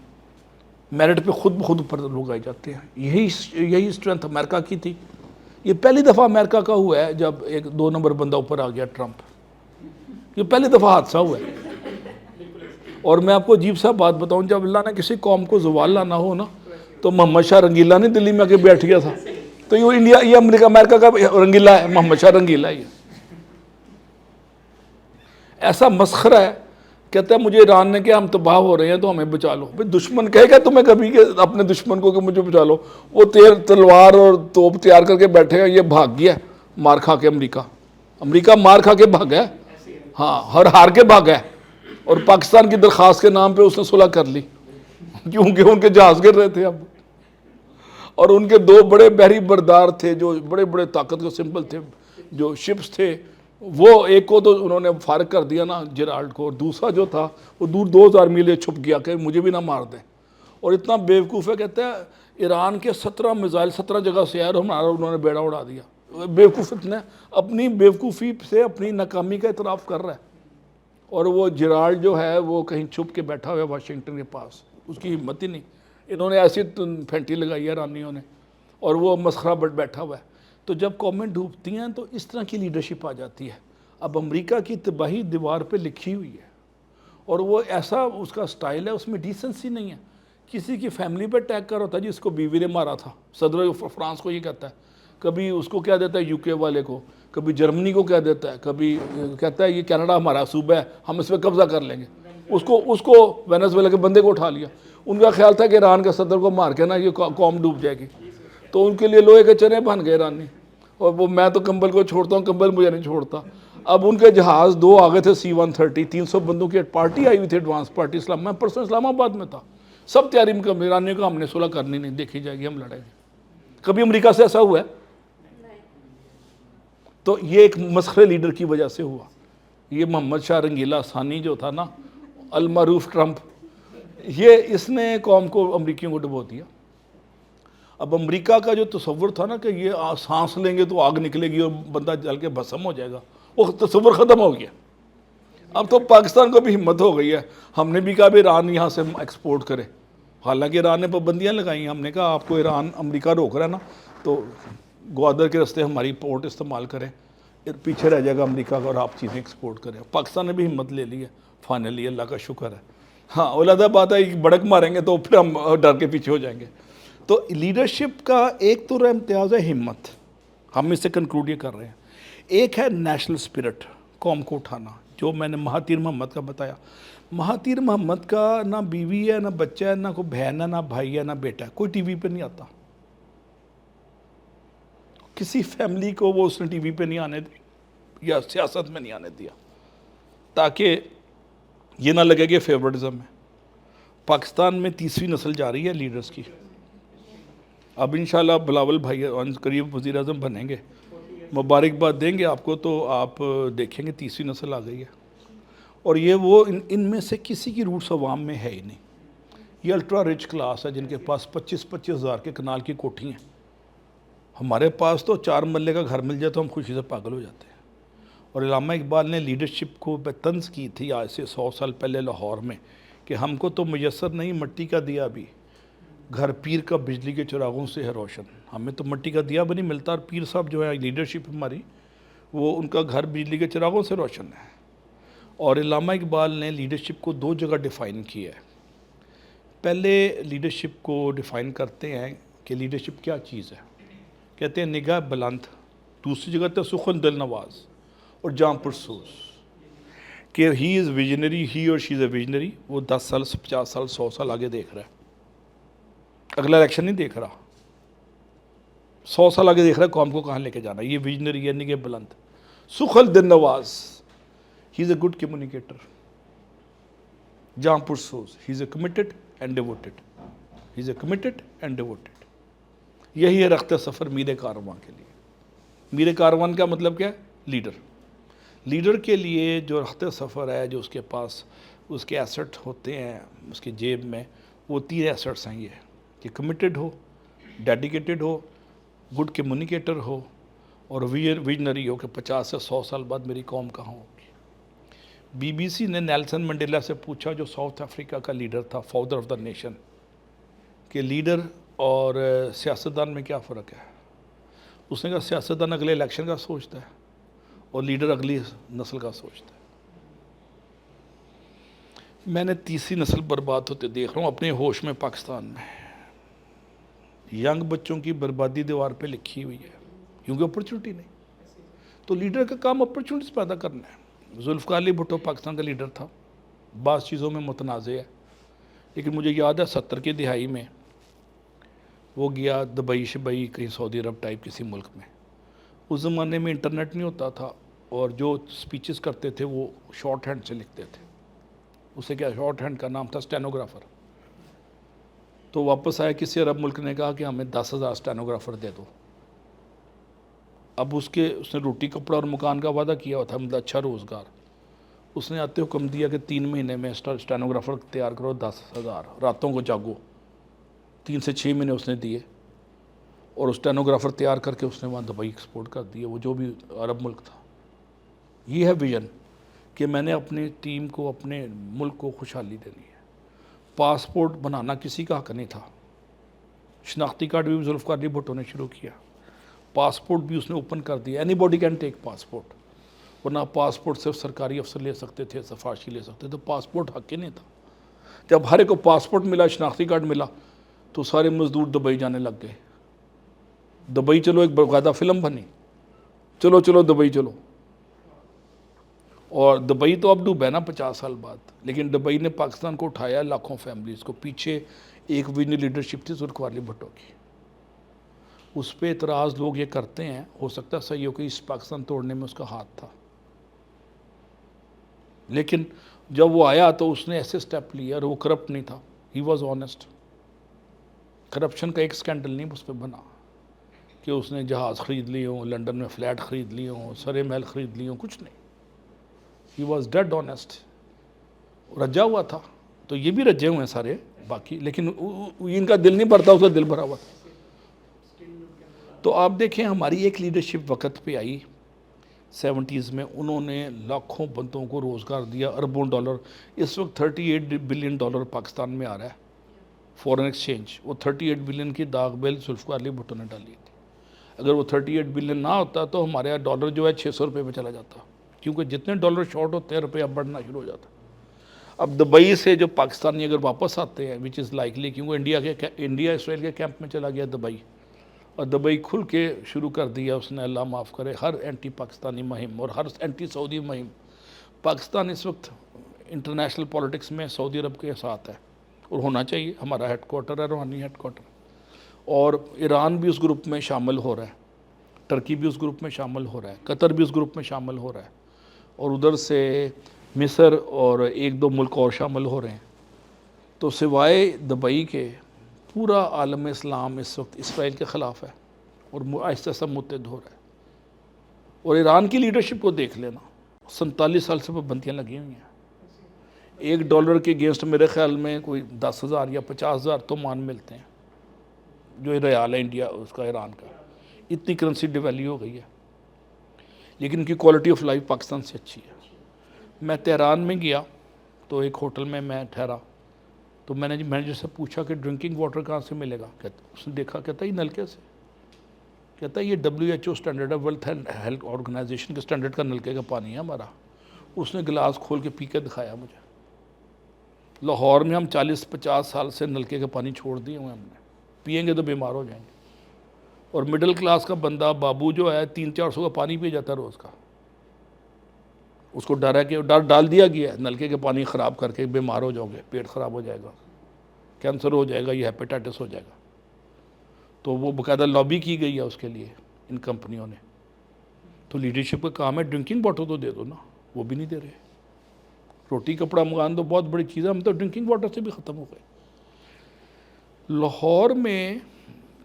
میرٹ پہ خود بخود پر لوگ آئے جاتے ہیں۔ یہی اسٹرینتھ امریکہ کی تھی۔ یہ پہلی دفعہ امریکہ کا ہوا ہے جب ایک 2 نمبر بندہ اوپر آ گیا، ٹرمپ، یہ پہلی دفعہ حادثہ ہوا ہے۔ اور میں آپ کو عجیب سا بات بتاؤں، جب اللہ نے کسی قوم کو زوال لانا ہو نا، تو محمد شاہ رنگیلا نہیں دلی میں آ کے بیٹھ گیا تھا، تو یہ امریکہ کا رنگیلا ہے، محمد شاہ رنگیلا ہے۔ ایسا مسخرہ ہے، کہتا ہے مجھے ایران نے کہا ہم تباہ ہو رہے ہیں تو ہمیں بچا لو۔ بھئی دشمن کہے گا تمہیں کبھی کہ اپنے دشمن کو کہ مجھے بچا لو؟ وہ تلوار اور توپ تیار کر کے بیٹھے گا، یہ بھاگ گیا مار کھا کے، امریکہ مار کھا کے بھاگا ہے، ہاں، ہار کے بھاگا ہے۔ اور پاکستان کی درخواست کے نام پہ اس نے صلح کر لی، کیونکہ ان کے جہاز گر رہے تھے اب، اور ان کے 2 بڑے بحری بردار تھے جو بڑے بڑے طاقت کے سمبل تھے، جو شپس تھے، وہ ایک کو تو انہوں نے فارغ کر دیا نا، جیرالڈ کو، اور دوسرا جو تھا وہ دور 2000 میل چھپ گیا کہ مجھے بھی نہ مار دیں۔ اور اتنا بیوقوف ہے، کہتا ہے ایران کے 17 میزائل 17 جگہ سے آئے اور ہمارا انہوں نے بیڑا اڑا دیا۔ بیوقوف اتنا اپنی بیوقوفی سے اپنی ناکامی کا اعتراف کر رہا ہے، اور وہ جیرالڈ جو ہے وہ کہیں چھپ کے بیٹھا ہوا ہے واشنگٹن کے پاس، اس کی ہمت ہی نہیں، انہوں نے ایسی پھینٹی لگائی ہے ایرانیوں نے، اور وہ مسخرہ بٹ بیٹھا ہوا ہے۔ تو جب قومیں ڈوبتی ہیں تو اس طرح کی لیڈرشپ آ جاتی ہے۔ اب امریکہ کی تباہی دیوار پہ لکھی ہوئی ہے، اور وہ ایسا اس کا سٹائل ہے، اس میں ڈیسنسی نہیں ہے۔ کسی کی فیملی پہ اٹیک کر ہوتا ہے جس کو بیوی نے مارا تھا، صدر فرانس کو یہ کہتا ہے، کبھی اس کو کہہ دیتا ہے یو کے والے کو، کبھی جرمنی کو کہہ دیتا ہے، کبھی کہتا ہے یہ کینیڈا ہمارا صوبہ ہے، ہم اس پہ قبضہ کر لیں گے۔ اس کو وینزویلا کے بندے کو اٹھا لیا۔ ان کا خیال تھا کہ ایران کے صدر کو مار کے نا یہ قوم ڈوب جائے گی، تو ان کے لیے لوہے کے چنے بن گئے ایرانی، اور وہ میں تو کمبل کو چھوڑتا ہوں، کمبل مجھے نہیں چھوڑتا۔ اب ان کے جہاز 2 آگے تھے C-130، 300 بندوں کی پارٹی آئی ہوئی تھی، ایڈوانس پارٹی اسلام، میں پرسوں اسلام آباد میں تھا، سب تیاری میں، ایرانیوں کو ہم نے صلح کرنی نہیں، دیکھی جائے گی، ہم لڑیں گے۔ کبھی امریکہ سے ایسا ہوا ہے؟ تو یہ ایک مسخرے لیڈر کی وجہ سے ہوا۔ یہ محمد شاہ رنگیلا ثانی جو تھا نا، المعروف ٹرمپ، اس نے قوم کو، امریکیوں کو ڈبو دیا۔ اب امریکہ کا جو تصور تھا نا کہ یہ سانس لیں گے تو آگ نکلے گی اور بندہ جل کے بھسم ہو جائے گا، وہ تصور ختم ہو گیا۔ اب تو پاکستان کو بھی ہمت ہو گئی ہے، ہم نے بھی کہا بھی ایران یہاں سے ایکسپورٹ کرے، حالانکہ ایران نے پابندیاں لگائی ہیں، ہم نے کہا آپ کو ایران، امریکہ روک رہا ہے نا، تو گوادر کے راستے ہماری پورٹ استعمال کریں، پیچھے رہ جائے گا امریکہ کا اور آپ چیزیں ایکسپورٹ کریں۔ پاکستان نے بھی ہمت لے لی ہے فائنلی، اللہ کا شکر ہے۔ ہاں، علیحدہ بات ہے بڑک ماریں گے تو پھر ہم ڈر کے پیچھے ہو جائیں گے۔ تو لیڈرشپ کا ایک تو امتیاز ہے ہمت، ہم اس سے کنکلوڈ یہ کر رہے ہیں۔ ایک ہے نیشنل اسپرٹ، قوم کو اٹھانا، جو میں نے مہاتیر محمد کا بتایا۔ مہاتیر محمد کا نہ بیوی ہے، نہ بچہ ہے، نہ کوئی بہن ہے، نہ بھائی ہے، نہ بیٹا ہے، کوئی ٹی وی پہ نہیں آتا، کسی فیملی کو وہ اس نے ٹی وی پہ نہیں آنے دیا یا سیاست میں نہیں آنے دیا، تاکہ یہ نہ لگے کہ فیورٹزم ہے۔ پاکستان میں 30ویں نسل جا رہی ہے لیڈرز کی، اب انشاءاللہ بلاول بھائی قریب وزیر اعظم بنیں گے، مبارکباد دیں گے آپ کو، تو آپ دیکھیں گے 30ویں نسل آ گئی ہے، اور یہ وہ ان میں سے کسی کی روٹس عوام میں ہے ہی نہیں۔ یہ الٹرا رچ کلاس ہے جن کے پاس 25-25 ہزار کے کنال کی کوٹھی ہیں. ہمارے پاس تو 4 مرلے کا گھر مل جائے تو ہم خوشی سے پاگل ہو جاتے ہیں. اور علامہ اقبال نے لیڈرشپ کو طنز کی تھی آج سے 100 سال پہلے لاہور میں کہ ہم کو تو میسر نہیں مٹی کا دیا بھی، گھر پیر کا بجلی کے چراغوں سے ہے روشن. ہمیں تو مٹی کا دیا بھی نہیں ملتا، اور پیر صاحب جو ہے لیڈرشپ ہماری، وہ ان کا گھر بجلی کے چراغوں سے روشن ہے. اور علامہ اقبال نے لیڈرشپ کو 2 جگہ ڈیفائن کیا ہے. پہلے لیڈرشپ کو ڈیفائن کرتے ہیں کہ لیڈرشپ کیا چیز ہے، کہتے ہیں نگاہ بلند. دوسری جگہ تو سخن دل نواز اور جاں پرسوز، کہ ہی از ویژنری، ہی اور شی از اے ویژنری. وہ 10 سال 50 سال 100 سال آگے دیکھ رہا ہے، اگلا الیکشن نہیں دیکھ رہا، 100 سال آگے دیکھ رہا ہے قوم کو کہاں لے کے جانا. یہ ویژنری ہے، نگاہ بلند. سخن دل نواز، ہی از اے گڈ کمیونیکیٹر. جاں پرسوز، he is a committed and devoted. He is a committed and devoted. یہی ہے رخت سفر میر کارواں کے لیے. میر کارواں کا مطلب کیا ہے؟ لیڈر. لیڈر کے لیے جو رخت سفر ہے، جو اس کے پاس اس کے ایسٹ ہوتے ہیں اس کے جیب میں، وہ 3 ایسٹس ہیں. یہ کہ کمیٹڈ ہو، ڈیڈیکیٹڈ ہو، گڈ کمیونیکیٹر ہو، اور ویژنری ہو کہ 50 سے 100 سال بعد میری قوم کہاں ہوگی. بی بی سی نے نیلسن منڈیلا سے پوچھا، جو ساؤتھ افریقہ کا لیڈر تھا، فادر آف دا نیشن، کہ لیڈر اور سیاستدان میں کیا فرق ہے. اس نے کہا سیاستدان اگلے الیکشن کا سوچتا ہے اور لیڈر اگلی نسل کا سوچتا ہے. میں نے تیسری نسل برباد ہوتے دیکھ رہا ہوں اپنے ہوش میں پاکستان میں. ینگ بچوں کی بربادی دیوار پہ لکھی ہوئی ہے، کیونکہ اپرچونٹی نہیں. تو لیڈر کا کام اپرچونٹیز پیدا کرنا ہے. ذوالفقار علی بھٹو پاکستان کا لیڈر تھا، بعض چیزوں میں متنازع ہے، لیکن مجھے یاد ہے 70 کی دہائی میں وہ گیا دبئی شبئی کہیں سعودی عرب ٹائپ کسی ملک میں. اس زمانے میں انٹرنیٹ نہیں ہوتا تھا، اور جو سپیچز کرتے تھے وہ شارٹ ہینڈ سے لکھتے تھے. اسے کیا شارٹ ہینڈ کا نام تھا اسٹینوگرافر. تو واپس آیا کسی عرب ملک نے کہا کہ ہمیں 10,000 اسٹینوگرافر دے دو. اب اس نے روٹی کپڑا اور مکان کا وعدہ کیا ہوا تھا، مطلب اچھا روزگار. اس نے آتے حکم دیا کہ 3 مہینے میں اسٹینوگرافر تیار کرو 10,000، راتوں کو جاگو. 3 سے 6 مہینے اس نے دیے، اور اسٹینوگرافر تیار کر کے اس نے وہاں دبئی ایکسپورٹ کر دیے، وہ جو بھی عرب ملک تھا. یہ ہے ویژن کہ میں نے اپنی ٹیم کو، اپنے ملک کو خوشحالی دینی ہے. پاسپورٹ بنانا کسی کا حق نہیں تھا. شناختی کارڈ بھی ذوالفقار علی بھٹو نے شروع کیا، پاسپورٹ بھی اس نے اوپن کر دیا. Any body can take passport, ورنہ پاسپورٹ صرف سرکاری افسر لے سکتے تھے، سفارشی لے سکتے تھے. پاسپورٹ حق ہی نہیں تھا. جب ہر ایک کو پاسپورٹ ملا، شناختی کارڈ ملا، تو سارے مزدور دبئی جانے لگ گئے. دبئی چلو ایک باقاعدہ فلم بنی، چلو چلو دبئی چلو. اور دبئی تو اب ڈوبا ہے نا 50 سال بعد، لیکن دبئی نے پاکستان کو اٹھایا، لاکھوں فیملیز کو. پیچھے ایک ویژنری لیڈرشپ تھی ذوالفقار علی بھٹو کی. اس پہ اعتراض لوگ یہ کرتے ہیں، ہو سکتا ہے صحیح ہو کہ اس پاکستان توڑنے میں اس کا ہاتھ تھا، لیکن جب وہ آیا تو اس نے ایسے سٹیپ لیا، اور وہ کرپٹ نہیں تھا. He was honest. کرپشن کا ایک سکینڈل نہیں اس پہ بنا کہ اس نے جہاز خرید لیے ہوں، لنڈن میں فلیٹ خرید لیے ہوں، سرے محل خرید لیے ہوں، کچھ نہیں. He was dead honest. رجا ہوا تھا، تو یہ بھی رجے ہوئے ہیں سارے باقی، لیکن ان کا دل نہیں بھرتا، اس کا دل بھرا ہوا تھا. تو آپ دیکھیں ہماری ایک لیڈرشپ وقت پہ آئی 70s میں، انہوں نے لاکھوں بندوں کو روزگار دیا، اربوں ڈالر. اس وقت $38 بلین پاکستان میں آ رہا ہے فورن ایکسچینج. وہ 38 بلین کی داغ بیل ذوالفقار علی بھٹو نے ڈالی تھی. اگر وہ 38 بلین نہ ہوتا تو ہمارے یہاں ڈالر جو ہے 600 روپے پہ چلا جاتا، کیونکہ جتنے ڈالر شارٹ ہوتے ہیں روپیہ بڑھنا شروع ہو جاتا. اب دبئی سے جو پاکستانی اگر واپس آتے ہیں، وچ از لائکلی، کیونکہ انڈیا اسرائیل کے کیمپ میں چلا گیا دبئی، اور دبئی کھل کے شروع کر دیا اس نے، اللہ معاف کرے، ہر اینٹی پاکستانی مہم اور ہر اینٹی سعودی مہم. پاکستان اس وقت انٹرنیشنل پولیٹکس میں سعودی عرب کے ساتھ ہے، اور ہونا چاہیے. ہمارا ہیڈ کوارٹر ہے، روحانی ہیڈ کوارٹر. اور ایران بھی اس گروپ میں شامل ہو رہا ہے، ٹرکی بھی اس گروپ میں شامل ہو رہا ہے، قطر بھی اس گروپ میں شامل ہو رہا ہے، اور ادھر سے مصر اور 1-2 ملک اور شامل ہو رہے ہیں. تو سوائے دبئی کے پورا عالم اسلام اس وقت اسرائیل کے خلاف ہے، اور آہستہ آہستہ متحد ہو رہا ہے. اور ایران کی لیڈرشپ کو دیکھ لینا، 47 سال سے پابندیاں لگی ہوئی ہیں. $1 کے اگینسٹ میرے خیال میں کوئی 10,000 یا 50,000 تو مان ملتے ہیں، جو ریال ہے انڈیا اس کا، ایران کا، اتنی کرنسی ڈیویلیو ہو گئی ہے، لیکن ان کی کوالٹی آف لائف پاکستان سے اچھی ہے۔ میں تہران میں گیا تو ایک ہوٹل میں ٹھہرا، تو میں نے مینیجر سے پوچھا کہ ڈرنکنگ واٹر کہاں سے ملے گا، اس نے دیکھا، کہتا ہے یہ نلکے سے، کہتا ہے یہ WHO اسٹینڈرڈ ہے، ورلڈ ہیلتھ آرگنائزیشن کے اسٹینڈرڈ کا نلکے کا پانی ہے ہمارا۔ اس نے گلاس کھول کے پی کے دکھایا مجھے۔ لاہور میں ہم 40-50 سال سے نلکے کے پانی چھوڑ دیے ہوئے ہم نے، پئیں گے تو بیمار ہو جائیں گے۔ اور مڈل کلاس کا بندہ بابو جو ہے 300-400 کا پانی پی جاتا ہے روز کا، اس کو ڈر ہے کہ ڈر ڈال دیا گیا ہے نلکے کے پانی خراب کر کے بیمار ہو جاؤ گے، پیٹ خراب ہو جائے گا، کینسر ہو جائے گا، یہ ہیپیٹائٹس ہو جائے گا۔ تو وہ باقاعدہ لابی کی گئی ہے اس کے لیے ان کمپنیوں نے۔ تو لیڈرشپ کا کام ہے ڈرنکنگ واٹر تو دے دو نا، وہ بھی نہیں دے رہے۔ روٹی کپڑا مکان تو بہت بڑی چیز ہے، ہم تو ڈرنکنگ واٹر سے بھی ختم ہو گئے۔ لاہور میں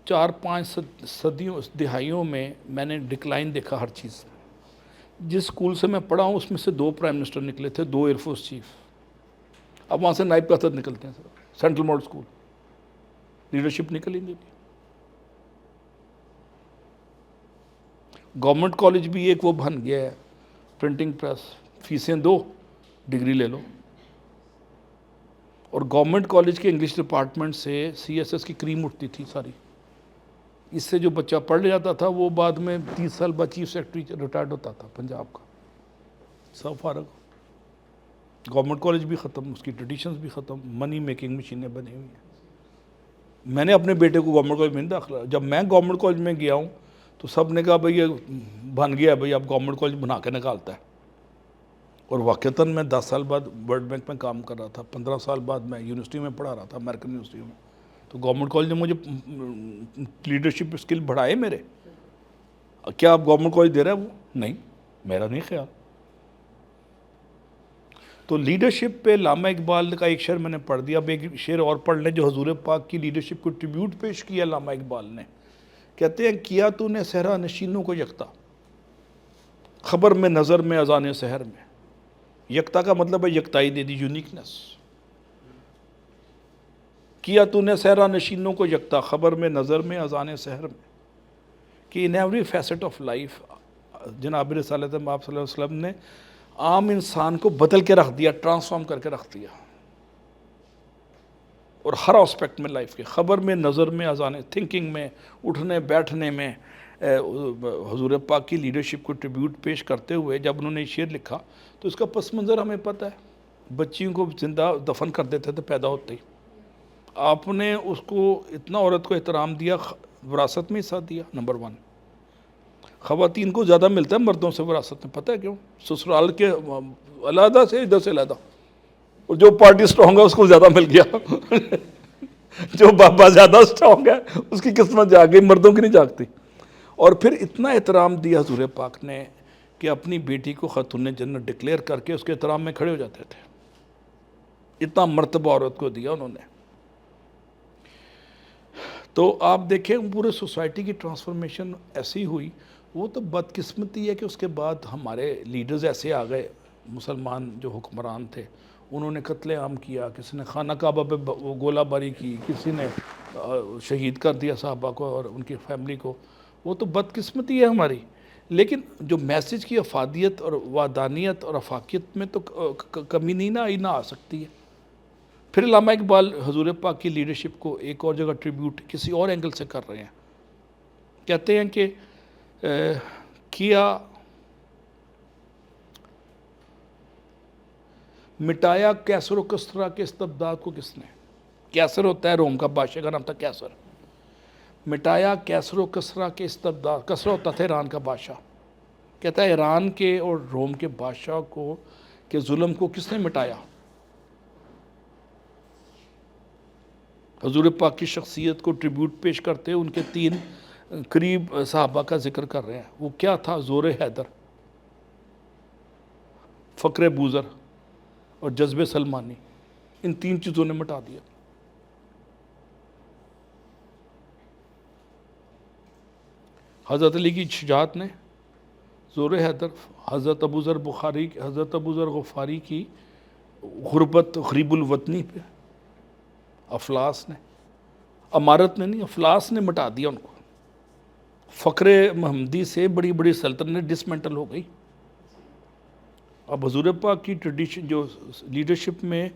4-5 دہائیوں میں نے ڈکلائن دیکھا ہر چیز میں۔ جس سکول سے میں پڑھا ہوں اس میں سے 2 پرائم منسٹر نکلے تھے، 2 ایئر فورس چیف، اب وہاں سے نائب کا صدر نکلتے ہیں سر، سینٹرل ماڈل سکول، لیڈرشپ نکل ہی نہیں تھی۔ گورنمنٹ کالج بھی ایک وہ بن گیا ہے، پرنٹنگ پریس، فیسیں دو ڈگری لے لو۔ اور گورنمنٹ کالج کے انگلش ڈپارٹمنٹ سے CSS کی کریم اٹھتی تھی ساری، اس سے جو بچہ پڑھ جاتا تھا وہ بعد میں 30 سال بعد چیف سیکرٹری ریٹائرڈ ہوتا تھا پنجاب کا، سب فارغ۔ گورنمنٹ کالج بھی ختم، اس کی ٹریڈیشنز بھی ختم، منی میکنگ مشینیں بنی ہوئی ہیں۔ میں نے اپنے بیٹے کو گورنمنٹ کالج میں نہیں داخلہ، جب میں گورنمنٹ کالج میں گیا ہوں تو سب نے کہا بھئی یہ بن گیا ہے، بھئی اب گورنمنٹ کالج بنا کے نکالتا ہے۔ اور واقعتاً میں 10 سال بعد ورلڈ بینک میں کام کر رہا تھا، 15 سال بعد میں یونیورسٹی میں پڑھا رہا تھا، امریکن یونیورسٹی میں۔ تو گورنمنٹ کالج نے مجھے لیڈرشپ اسکل بڑھائے میرے۔ کیا آپ گورنمنٹ کالج دے رہا ہے وہ؟ نہیں، میرا نہیں خیال۔ تو لیڈرشپ پہ علامہ اقبال کا ایک شعر میں نے پڑھ دیا، اب ایک شعر اور پڑھ لیں جو حضور پاک کی لیڈرشپ کو ٹریبیوٹ پیش کیا علامہ اقبال نے۔ کہتے ہیں کیا تو نے صحرا نشینوں کو یکتا، خبر میں نظر میں اذان سحر میں۔ یکتا کا مطلب ہے یکتائی دے دی، یونیکنس۔ کیا تو نے صحرا نشینوں کو یکتا، خبر میں نظر میں اذان سحر میں، کہ in every feast of life جناب رسالت آپ صلی اللہ علیہ وسلم نے عام انسان کو بدل کے رکھ دیا، ٹرانسفارم کر کے رکھ دیا، اور ہر آسپیکٹ میں لائف کے، خبر میں نظر میں اذان، تھنکنگ میں، اٹھنے بیٹھنے میں۔ حضور پاک کی لیڈرشپ کو ٹریبیوٹ پیش کرتے ہوئے جب انہوں نے یہ شعر لکھا تو اس کا پس منظر ہمیں پتہ ہے، بچیوں کو زندہ دفن کر دیتے تھے پیدا ہوتے ہی۔ آپ نے اس کو اتنا عورت کو احترام دیا، وراثت میں حصہ دیا، نمبر 1۔ خواتین کو زیادہ ملتا ہے مردوں سے وراثت میں، پتہ ہے کیوں؟ سسرال کے علیحدہ سے، ادھر سے علیحدہ، اور جو پارٹی سٹرونگ ہے اس کو زیادہ مل گیا جو بابا زیادہ سٹرونگ ہے اس کی قسمت جاگ گئی، مردوں کی نہیں جاگتی۔ اور پھر اتنا احترام دیا حضور پاک نے کہ اپنی بیٹی کو خاتون جنت ڈکلیئر کر کے اس کے احترام میں کھڑے ہو جاتے تھے، اتنا مرتبہ عورت کو دیا انہوں نے۔ تو آپ دیکھیں پورے سوسائٹی کی ٹرانسفارمیشن ایسی ہوئی۔ وہ تو بدقسمتی ہے کہ اس کے بعد ہمارے لیڈرز ایسے آ گئے، مسلمان جو حکمران تھے انہوں نے قتل عام کیا، کسی نے خانہ کعبہ پہ گولہ باری کی، کسی نے شہید کر دیا صحابہ کو اور ان کی فیملی کو۔ وہ تو بدقسمتی ہے ہماری، لیکن جو میسج کی افادیت اور وادانیت اور افاقیت میں تو کمی نہیں نہ آئی، نہ آ سکتی ہے۔ پھر علامہ اقبال حضور پاک کی لیڈرشپ کو ایک اور جگہ ٹریبیوٹ کسی اور اینگل سے کر رہے ہیں۔ کہتے ہیں کہ کیا مٹایا کیسر و کسرا کے استبداد کو کس نے؟ کیسر ہوتا ہے روم کا بادشاہ کا نام تھا کیسر۔ مٹایا کیسر و کسرا کے استبداد، کسرا ہوتا تھا ایران کا بادشاہ۔ کہتا ہے ایران کے اور روم کے بادشاہ کو کہ ظلم کو کس نے مٹایا؟ حضور پاک کی شخصیت کو ٹریبیوٹ پیش کرتے ان کے 3 قریب صحابہ کا ذکر کر رہے ہیں۔ وہ کیا تھا؟ زور حیدر، فقر بوذر اور جذب سلمانی، ان 3 چیزوں نے مٹا دیا۔ حضرت علی کی شجاعت نے، زور حیدر، حضرت ابوذر غفاری کی غربت غریب الوطنی پہ افلاس نے، امارت نے نہیں، افلاس نے مٹا دیا ان کو. فقر محمدی سے بڑی بڑی سلطنتیں ڈسمنٹل ہو گئی. اب حضور پاک کی ٹریڈیشن جو لیڈرشپ میں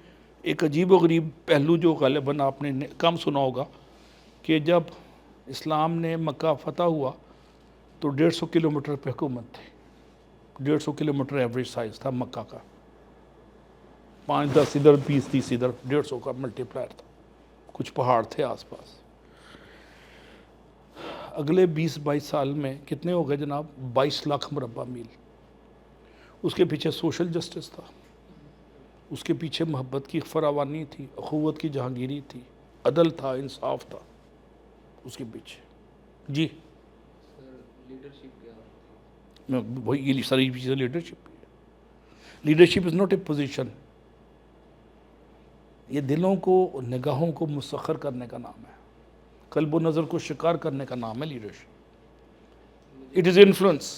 ایک عجیب و غریب پہلو جو غالباً آپ نے کم سنا ہوگا کہ جب اسلام نے مکہ فتح ہوا تو 150 کلومیٹر پہ حکومت تھی. 150 کلومیٹر ایوریج سائز تھا مکہ کا. 5-10 ادھر 20-30 ادھر 150 کا ملٹی پلائر تھا. کچھ پہاڑ تھے آس پاس. اگلے 20-22 سال میں کتنے ہو گئے جناب؟ 22 لاکھ مربع میل. اس کے پیچھے سوشل جسٹس تھا، اس کے پیچھے محبت کی فراوانی تھی، اخوت کی جہانگیری تھی، عدل تھا، انصاف تھا اس کے پیچھے. جی وہی یہ ساری چیزیں leadership. Leadership is not a position. یہ دلوں کو، نگاہوں کو مسخر کرنے کا نام ہے، قلب و نظر کو شکار کرنے کا نام ہے لیڈرشپ. It is influence.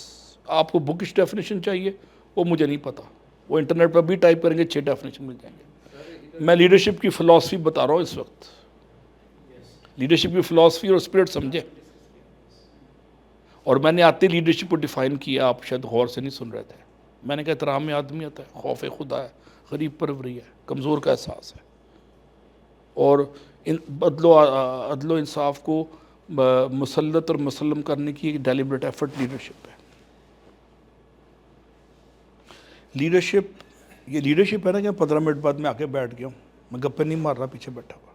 آپ کو بکش ڈیفینیشن چاہیے وہ مجھے نہیں پتا، وہ انٹرنیٹ پر بھی ٹائپ کریں گے 6 ڈیفینیشن مل جائیں گے. میں لیڈرشپ کی فلاسفی بتا رہا ہوں اس وقت. لیڈرشپ کی فلاسفی اور اسپرٹ سمجھے. اور میں نے آتے لیڈرشپ کو ڈیفائن کیا، آپ شاید غور سے نہیں سن رہے تھے. میں نے کہا احترام آدمیت ہے، خوف خدا ہے، غریب پروری ہے، کمزور کا احساس ہے، اور عدل و انصاف کو مسلط اور مسلم کرنے کی ایک ڈیلیبریٹ ایفرٹ لیڈرشپ ہے. لیڈرشپ، یہ لیڈرشپ ہے نا کہ 15 منٹ بعد میں آ کے بیٹھ گیا ہوں، میں گپے نہیں مار رہا پیچھے بیٹھا ہوا.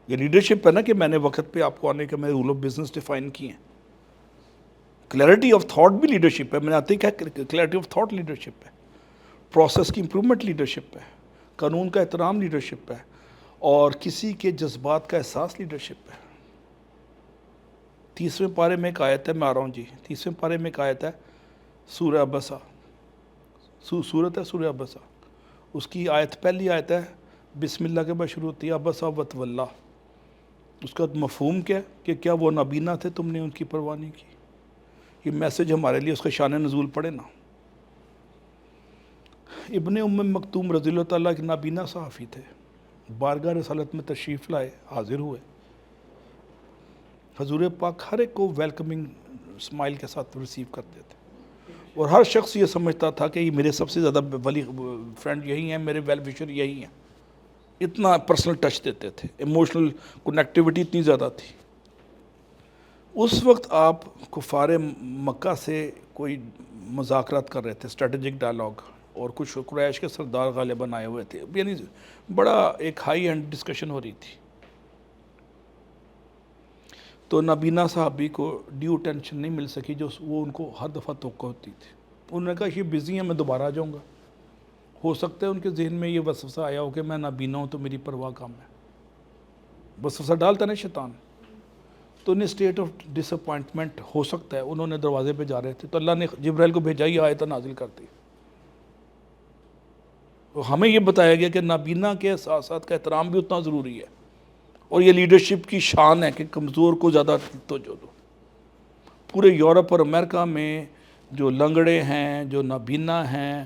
یہ لیڈرشپ ہے نا کہ میں نے وقت پہ آپ کو آنے کے میں رول آف بزنس ڈیفائن کیے ہیں. کلیئرٹی آف تھاٹ بھی لیڈرشپ ہے. میں نے آتے ہی کہا کلیئرٹی آف تھاٹ لیڈرشپ ہے. پروسیس کی امپرومنٹ لیڈرشپ ہے. قانون کا احترام لیڈرشپ ہے. اور کسی کے جذبات کا احساس لیڈرشپ ہے. 30ویں پارے میں ایک آیت ہے، میں آ رہا ہوں جی. 30ویں پارے میں ایک آیت ہے، سورہ عبسہ، سورت ہے سورہ عبسہ. اس کی آیت، پہلی آیت ہے بسم اللہ کے بعد شروع ہوتی ہے عبسہ وتولیٰ. اس کا مفہوم کیا ہے کہ کیا وہ نابینا تھے، تم نے ان کی پرواہ نہیں کی. یہ میسج ہمارے لیے، اس کا شان نزول پڑھے نا. ابن مکتوم رضی اللہ تعالیٰ کے نابینا صحافی تھے، بارگاہ رسالت میں تشریف لائے، حاضر ہوئے. حضور پاک ہر ایک کو ویلکمنگ اسمائل کے ساتھ ریسیو کرتے تھے، اور ہر شخص یہ سمجھتا تھا کہ یہ میرے سب سے زیادہ ولی فرینڈ یہی ہیں، میرے ویل وشر یہی ہیں. اتنا پرسنل ٹچ دیتے تھے، ایموشنل کنیکٹیوٹی اتنی زیادہ تھی. اس وقت آپ کفار مکہ سے کوئی مذاکرات کر رہے تھے، اسٹریٹجک ڈائلاگ، اور کچھ قریش کے سردار غالباً آئے ہوئے تھے. یعنی بڑا ایک ہائی اینڈ ڈسکشن ہو رہی تھی. تو نابینا صحابی کو ڈیو ٹینشن نہیں مل سکی جو وہ ان کو ہر دفعہ توقع ہوتی تھی. انہوں نے کہا یہ بزی ہیں، میں دوبارہ آ جاؤں گا. ہو سکتا ہے ان کے ذہن میں یہ وسوسہ آیا ہو کہ میں نابینا ہوں تو میری پرواہ کم ہے. وسوسہ ڈالتا نا شیطان. تو انہیں اسٹیٹ آف ڈس اپوائنٹمنٹ ہو سکتا ہے. انہوں نے دروازے پہ جا رہے تھے تو اللہ نے جبرائیل کو بھیجا، یہ آیت نازل کر دی. تو ہمیں یہ بتایا گیا کہ نابینا کے احساسات کا احترام بھی اتنا ضروری ہے. اور یہ لیڈرشپ کی شان ہے کہ کمزور کو زیادہ توجہ دو. پورے یورپ اور امریکہ میں جو لنگڑے ہیں، جو نابینا ہیں،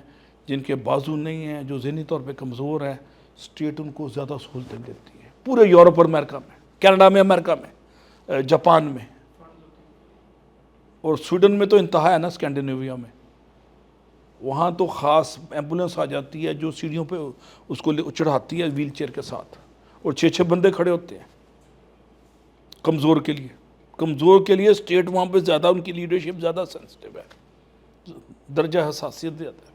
جن کے بازو نہیں ہیں، جو ذہنی طور پہ کمزور ہے، اسٹیٹ ان کو زیادہ سہولتیں دیتی ہے. پورے یورپ اور امریکہ میں، کینیڈا میں، امریکہ میں، جاپان میں، اور سویڈن میں تو انتہا ہے نا، اسکینڈینیویا میں. وہاں تو خاص ایمبولینس آ جاتی ہے جو سیڑھیوں پہ اس کو چڑھاتی ہے ویل چیئر کے ساتھ، اور 6 بندے کھڑے ہوتے ہیں کمزور کے لیے. کمزور کے لیے اسٹیٹ وہاں پہ زیادہ، ان کی لیڈرشپ زیادہ سینسٹیو ہے، درجہ حساسیت زیادہ ہے.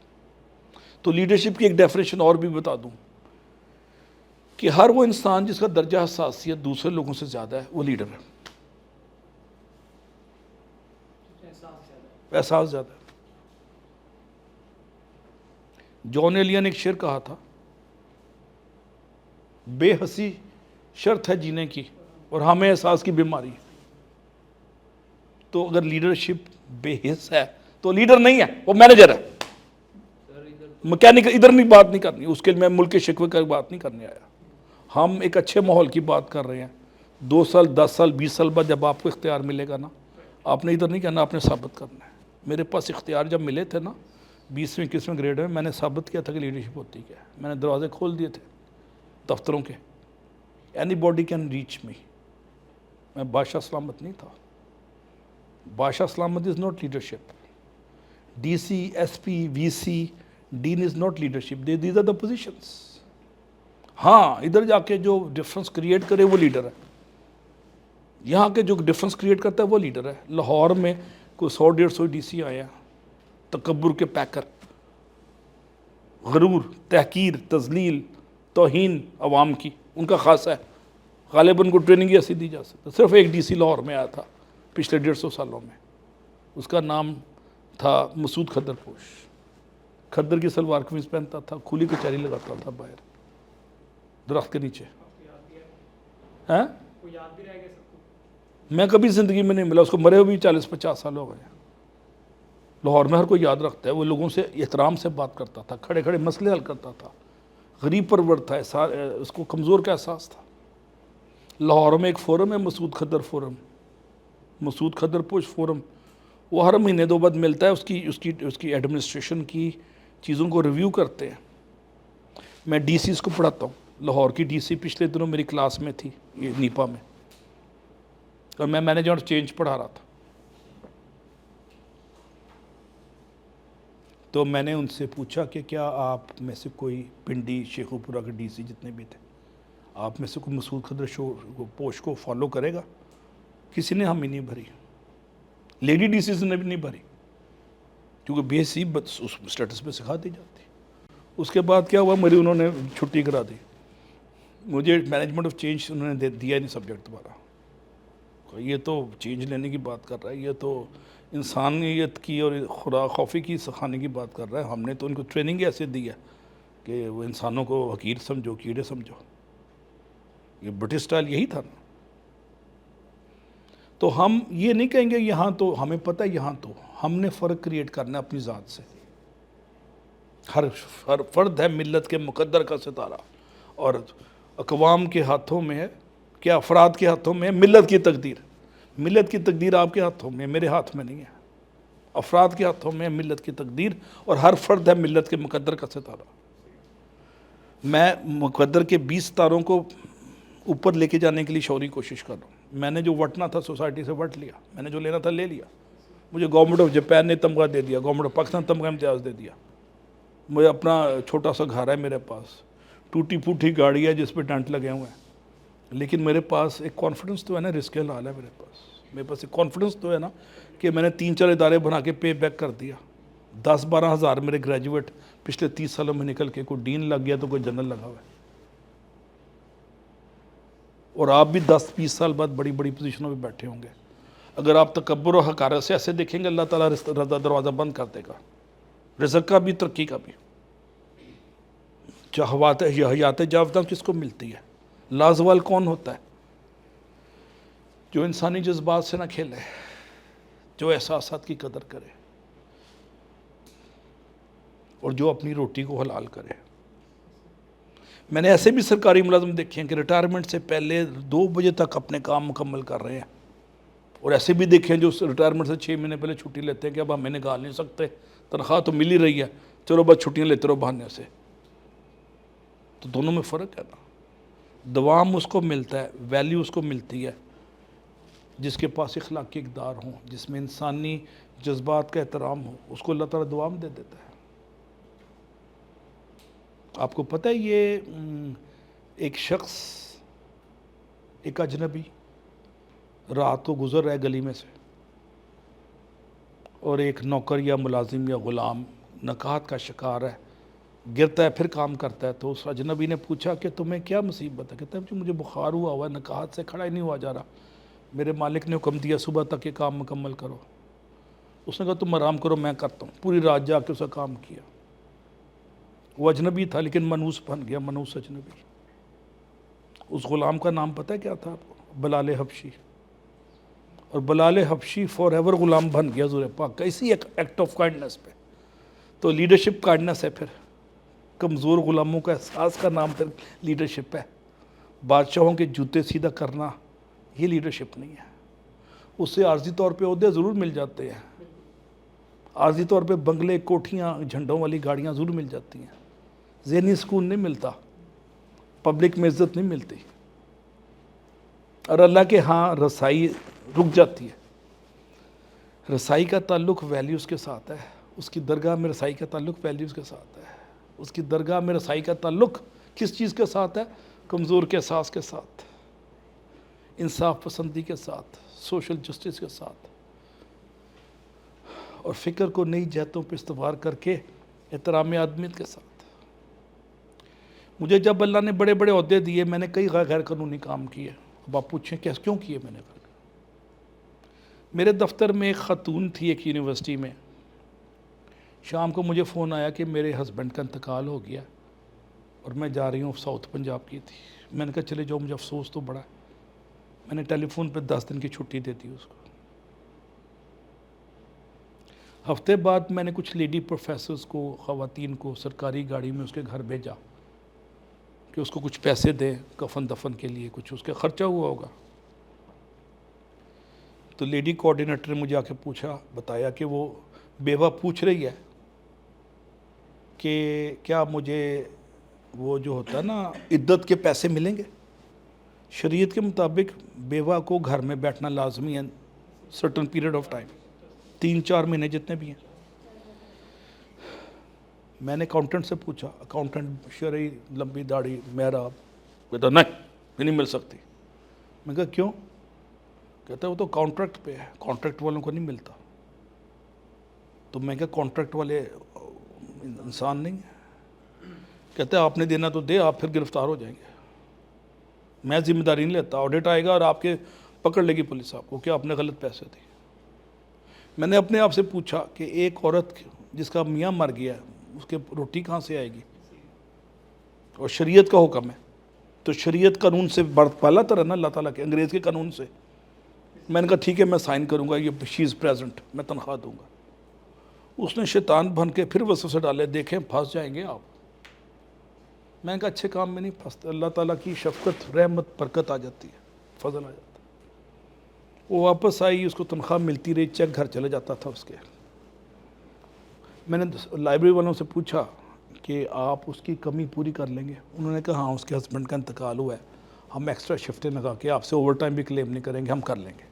تو لیڈرشپ کی ایک ڈیفینیشن اور بھی بتا دوں کہ ہر وہ انسان جس کا درجہ حساسیت دوسرے لوگوں سے زیادہ ہے وہ لیڈر ہے. احساس زیادہ ہے. جان ایلیا نے ایک شعر کہا تھا، بے حسی شرط ہے جینے کی اور ہمیں احساس کی بیماری ہے. تو اگر لیڈرشپ بے حس ہے تو لیڈر نہیں ہے، وہ مینیجر ہے. مکینیکل ادھر نہیں بات نہیں کرنی، اس کے لیے میں ملک کے شکوے کا بات نہیں کرنے آیا. ہم ایک اچھے ماحول کی بات کر رہے ہیں. 2 سال 10 سال 20 سال بعد جب آپ کو اختیار ملے گا نا، آپ نے ادھر نہیں کہنا، آپ نے ثابت کرنا ہے. میرے پاس اختیار جب ملے تھے نا، 20ویں 21ویں گریڈ میں میں نے ثابت کیا تھا کہ لیڈرشپ ہوتی کیا ہے. میں نے دروازے کھول دیے تھے دفتروں کے. Anybody can reach me. میں بادشاہ سلامت نہیں تھا. بادشاہ سلامت is not leadership. D C S P V C dean is not leadership. These are the positions. ہاں ادھر جا کے جو ڈفرینس کریٹ کرے وہ لیڈر ہے. یہاں کے جو ڈفرینس کریٹ کرتا ہے وہ لیڈر ہے. لاہور میں کوئی 100-150 ڈی سی آیا, تکبر کے پیکر, غرور, تحقیر, تذلیل, توہین عوام کی ان کا خاصہ ہے. غالباً کو ٹریننگ ایسی دی جا سکتا. صرف ایک ڈی سی لاہور میں آیا تھا پچھلے 150 سالوں میں. اس کا نام تھا مسعود کھدر پوش. کھدر کی سلوار قمیض پہنتا تھا, کھلی کچہری لگاتا تھا باہر درخت کے نیچے. ہاں میں کبھی زندگی میں نہیں ملا اس کو, مرے ہوئے بھی 40-50 سال ہو گئے. لاہور میں ہر کوئی یاد رکھتا ہے. وہ لوگوں سے احترام سے بات کرتا تھا, کھڑے کھڑے مسئلے حل کرتا تھا, غریب پرور تھا, اس کو کمزور کا احساس تھا. لاہور میں ایک فورم ہے مسعود کھدر فورم, مسعود کھدر پوش فورم. وہ ہر مہینے 2 بعد ملتا ہے. اس کی ایڈمنسٹریشن کی چیزوں کو ریویو کرتے ہیں. میں ڈی سیز کو پڑھاتا ہوں. لاہور کی ڈی سی پچھلے دنوں میری کلاس میں تھی یہ نیپا میں, اور میں مینیجمنٹ چینج پڑھا رہا تھا. تو میں نے ان سے پوچھا کہ کیا آپ میں سے کوئی پنڈی شیخو پورہ کے ڈی سی جتنے بھی تھے, آپ میں سے کوئی مسعود کھدر پوش کو فالو کرے گا؟ کسی نے ہم ہی نہیں بھری. لیڈی ڈی سیز نے بھی نہیں بھری کیونکہ بی ایس سی اس اسٹیٹس پہ سکھا دی جاتی. اس کے بعد کیا ہوا, میری انہوں نے چھٹی کرا دی. مجھے مینجمنٹ آف چینج انہوں نے دیا نہیں سبجیکٹ دوبارہ. یہ تو چینج لینے کی بات کر رہا ہے, یہ تو انسانیت کی اور خدا خوفی کی سکھانے کی بات کر رہا ہے. ہم نے تو ان کو ٹریننگ ایسے دی ہے کہ وہ انسانوں کو حقیر سمجھو, کیڑے سمجھو. یہ برٹش سٹائل یہی تھا نا. تو ہم یہ نہیں کہیں گے یہاں تو ہمیں پتہ ہے, یہاں تو ہم نے فرق کریٹ کرنا ہے اپنی ذات سے. ہر فرد ہے ملت کے مقدر کا ستارہ, اور اقوام کے ہاتھوں میں ہے, کیا افراد کے ہاتھوں میں ہے ملت کی تقدیر. ملت کی تقدیر آپ کے ہاتھوں میں, میرے ہاتھ میں نہیں ہے. افراد کے ہاتھوں میں ہے ملت کی تقدیر, اور ہر فرد ہے ملت کے مقدر کا ستارہ. میں مقدر کے 20 ستاروں کو اوپر لے کے جانے کے لیے شعوری کوشش کر رہا ہوں. میں نے جو وٹنا تھا سوسائٹی سے وٹ لیا, میں نے جو لینا تھا لے لیا. مجھے گورنمنٹ آف جاپان نے تمغہ دے دیا, گورنمنٹ آف پاکستان تمغہ امتیاز دے دیا. مجھے اپنا چھوٹا سا گھر ہے میرے پاس, ٹوٹی پھوٹی گاڑی ہے جس پہ ٹینٹ لگے ہوئے ہیں, لیکن میرے پاس ایک کانفیڈنس تو ہے نا, رزق حلال ہے میرے پاس ایک کانفیڈنس تو ہے نا کہ میں نے 3-4 ادارے بنا کے پے بیک کر دیا. 10-12 ہزار میرے گریجویٹ پچھلے 30 سالوں میں نکل کے, کوئی ڈین لگ گیا تو کوئی جنرل لگا ہوا ہے. اور آپ بھی 10-20 سال بعد بڑی بڑی پوزیشنوں پہ بیٹھے ہوں گے. اگر آپ تکبر و حقارت سے ایسے دیکھیں گے, اللہ تعالیٰ رضا دروازہ بند کر دے گا, رزق کا بھی ترقی کا بھی. حیات جاوداں کس کو ملتی ہے؟ لازوال کون ہوتا ہے؟ جو انسانی جذبات سے نہ کھیلے, جو احساسات کی قدر کرے, اور جو اپنی روٹی کو حلال کرے. میں نے ایسے بھی سرکاری ملازم دیکھے ہیں کہ ریٹائرمنٹ سے پہلے 2 بجے تک اپنے کام مکمل کر رہے ہیں, اور ایسے بھی دیکھے ہیں جو ریٹائرمنٹ سے 6 مہینے پہلے چھٹی لیتے ہیں کہ اب ہمیں نکال نہیں سکتے, تنخواہ تو مل ہی رہی ہے, چلو بس چھٹیاں لیتے رہو بہانے سے. تو دونوں میں فرق ہے نا. دوام اس کو ملتا ہے, ویلیو اس کو ملتی ہے جس کے پاس اخلاقی اقدار ہوں, جس میں انسانی جذبات کا احترام ہو, اس کو اللہ تعالیٰ دوام دے دیتا ہے. آپ کو پتہ ہے یہ ایک شخص, ایک اجنبی رات کو گزر رہا ہے گلی میں سے, اور ایک نوکر یا ملازم یا غلام نکہت کا شکار ہے, گرتا ہے پھر کام کرتا ہے. تو اس اجنبی نے پوچھا کہ تمہیں کیا مصیبت ہے؟ کہتا ہے مجھے بخار ہوا ہے, نکہت سے کھڑا ہی نہیں ہوا جا رہا, میرے مالک نے حکم دیا صبح تک یہ کام مکمل کرو. اس نے کہا تم آرام کرو, میں کرتا ہوں. پوری رات جا کے اسے کام کیا. وہ اجنبی تھا لیکن منوس بن گیا, منوس اجنبی. اس غلام کا نام پتہ ہے کیا تھا آپ کو؟ بلال حبشی. اور بلال حبشی فار ایور غلام بن گیا حضور پاک کا, اسی ایکٹ آف کائنڈنس پہ. تو لیڈرشپ کائنڈنس ہے. پھر کمزور غلاموں کا احساس کا نام پھر لیڈرشپ ہے. بادشاہوں کے جوتے سیدھا کرنا یہ لیڈرشپ نہیں ہے. اس سے عارضی طور پہ عہدے ضرور مل جاتے ہیں, عارضی طور پہ بنگلے، کوٹھیاں، جھنڈوں والی گاڑیاں ضرور مل جاتی ہیں، ذہنی سکون نہیں ملتا، پبلک میں عزت نہیں ملتی، اور اللہ کے ہاں رسائی رک جاتی ہے۔ رسائی کا تعلق ویلیوز کے ساتھ ہے، اس کی درگاہ میں رسائی کا تعلق ویلیوز کے ساتھ ہے، اس کی درگاہ میں رسائی کا تعلق کس چیز کے ساتھ ہے؟ کمزور کے احساس کے ساتھ، انصاف پسندی کے ساتھ، سوشل جسٹس کے ساتھ، اور فکر کو نئی جہتوں پہ استوار کر کے احترام آدمیت کے ساتھ۔ مجھے جب اللہ نے بڑے بڑے عہدے دیے، میں نے کئی غیر قانونی کام کیے۔ اب آپ پوچھیں کیوں کیے میں نے؟ میرے دفتر میں ایک خاتون تھی ایک یونیورسٹی میں، شام کو مجھے فون آیا کہ میرے ہسبینڈ کا انتقال ہو گیا اور میں جا رہی ہوں، ساؤتھ پنجاب کی تھی۔ میں نے کہا چلے جاؤ، مجھے افسوس تو بڑا ہے۔ میں نے ٹیلی فون پہ 10 دن کی چھٹی دے دی اس کو۔ ہفتے بعد میں نے کچھ لیڈی پروفیسرز کو، خواتین کو سرکاری گاڑی میں اس کے گھر بھیجا کہ اس کو کچھ پیسے دیں کفن دفن کے لیے، کچھ اس کا خرچہ ہوا ہوگا۔ تو لیڈی کوآرڈینیٹر نے مجھے آ کے بتایا کہ وہ بیوہ پوچھ رہی ہے کہ کیا مجھے وہ جو ہوتا ہے نا عدت کے پیسے ملیں گے؟ شریعت کے مطابق بیوہ کو گھر میں بیٹھنا لازمی ہے سرٹن پیریڈ آف ٹائم، 3-4 مہینے جتنے بھی ہیں۔ میں نے اکاؤنٹنٹ سے پوچھا، اکاؤنٹنٹ شرعی، لمبی داڑھی، محراب، کہتا نہیں مل سکتی۔ میں کہا کیوں؟ کہتا ہے وہ تو کانٹریکٹ پہ ہے، کانٹریکٹ والوں کو نہیں ملتا۔ تو میں کہا کانٹریکٹ والے انسان نہیں ہیں؟ کہتا ہے آپ نے دینا تو دے، آپ پھر گرفتار ہو جائیں گے، میں ذمہ داری نہیں لیتا، آڈٹ آئے گا اور آپ کے پکڑ لے گی پولیس آپ کو کہ آپ نے غلط پیسے دیے۔ میں نے اپنے آپ سے پوچھا کہ ایک عورت جس کا میاں مر گیا ہے اس کے روٹی کہاں سے آئے گی؟ اور شریعت کا حکم ہے، تو شریعت قانون سے بالا تر ہے نا اللہ تعالیٰ کے، انگریز کے قانون سے۔ میں نے کہا ٹھیک ہے میں سائن کروں گا، یہ شی از پریزنٹ، میں تنخواہ دوں گا۔ اس نے شیطان بن کے پھر وسوسے ڈالے، دیکھیں پھنس جائیں گے آپ۔ میں نے کہا اچھے کام میں نہیں پھنستے، اللہ تعالیٰ کی شفقت، رحمت، برکت آ جاتی ہے، فضل آ جاتا ہے۔ وہ واپس آئی، اس کو تنخواہ ملتی رہی، چیک گھر چلے جاتا تھا اس کے۔ میں نے لائبریری والوں سے پوچھا کہ آپ اس کی کمی پوری کر لیں گے؟ انہوں نے کہا ہاں اس کے ہسبینڈ کا انتقال ہوا ہے، ہم ایکسٹرا شفٹیں لگا کے آپ سے اوور ٹائم بھی کلیم نہیں کریں گے، ہم کر لیں گے۔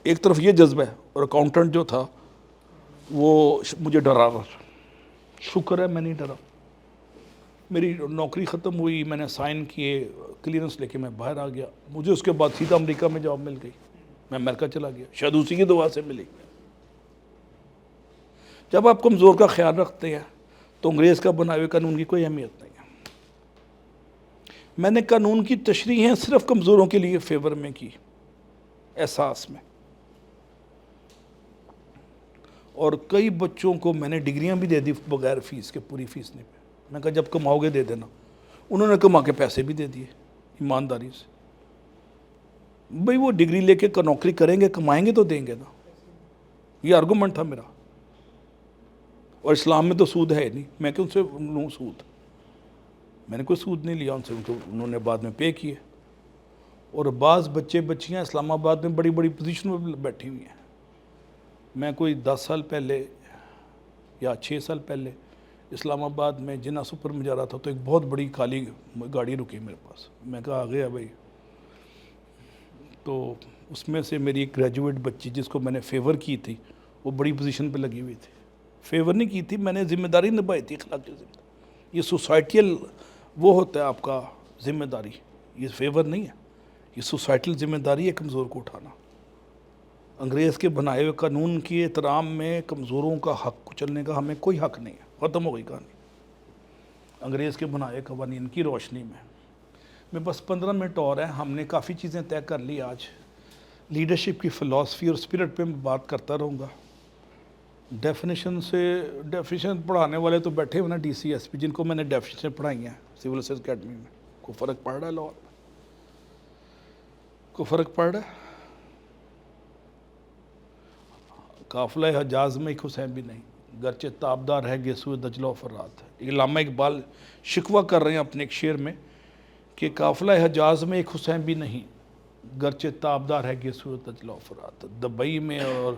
ایک طرف یہ جذبہ ہے، اور اکاؤنٹنٹ جو تھا وہ مجھے ڈرا رہا، شکر ہے میں نہیں ڈرا۔ میری نوکری ختم ہوئی، میں نے سائن کیے، کلیئرنس لے کے میں باہر آ گیا۔ مجھے اس کے بعد سیدھا امریکہ میں جاب مل گئی، میں امریکہ چلا گیا، شاید اسی کی دعا سے ملی۔ جب آپ کمزور کا خیال رکھتے ہیں تو انگریز کا بنائے ہوئے قانون کی کوئی اہمیت نہیں ہے۔ میں نے قانون کی تشریحیں صرف کمزوروں کے لیے فیور میں کی، احساس میں، اور کئی بچوں کو میں نے ڈگریاں بھی دے دی بغیر فیس کے، پوری فیس نہیں پہ۔ میں کہا جب کماؤ گے دے دینا۔ انہوں نے کما کے پیسے بھی دے دیے ایمانداری سے۔ بھئی وہ ڈگری لے کے نوکری کریں گے، کمائیں گے تو دیں گے نا، یہ آرگومنٹ تھا میرا۔ اور اسلام میں تو سود ہے نہیں، میں کہ ان سے لوں سود؟ میں نے کوئی سود نہیں لیا ان سے، انہوں نے بعد میں پے کیے۔ اور بعض بچے بچیاں اسلام آباد میں بڑی بڑی پوزیشن میں بیٹھی ہوئی ہیں۔ میں کوئی 10 سال پہلے یا 6 سال پہلے اسلام آباد میں جنا سپر میں جا رہا تھا، تو ایک بہت بڑی کالی گاڑی رکی میرے پاس۔ میں کہا آ گیا بھائی۔ تو اس میں سے میری ایک گریجویٹ بچی جس کو میں نے فیور کی تھی، وہ بڑی پوزیشن پہ لگی ہوئی تھی۔ فیور نہیں کی تھی میں نے، ذمہ داری نبھائی تھی، اخلاقی ذمہ داری۔ یہ سوسائٹیل وہ ہوتا ہے آپ کا ذمہ داری، یہ فیور نہیں ہے، یہ سوسائٹل ذمہ داری ہے کمزور کو اٹھانا۔ انگریز کے بنائے ہوئے قانون کی احترام میں کمزوروں کا حق کچلنے کا ہمیں کوئی حق نہیں ہے، ختم ہو گئی کہانی۔ انگریز کے بنائے قوانین کی روشنی میں بس 15 منٹ اور ہیں، ہم نے کافی چیزیں طے کر لی آج۔ لیڈرشپ کی فلسفی اور اسپرٹ پہ میں بات کرتا رہوں گا۔ ڈیفینیشن پڑھانے والے تو بیٹھے ہوئے نا ڈی سی ایس پی، جن کو میں نے ڈیفینیشن پڑھائی ہیں سول سروس اکیڈمی میں۔ کوئی فرق پڑ رہا ہے لاہور میں؟ کوئی فرق پڑ رہا ہے؟ قافلہ حجاز میں ایک حسین بھی نہیں، گرچہ تابدار ہے گیسوئے دجلہ و فرات ہے۔ علامہ اقبال شکوہ کر رہے ہیں اپنے ایک شعر میں کہ قافلہ حجاز میں ایک حسین بھی نہیں، گرچہ تابدار ہے گیسوئے دجلہ و فرات۔ دبئی میں اور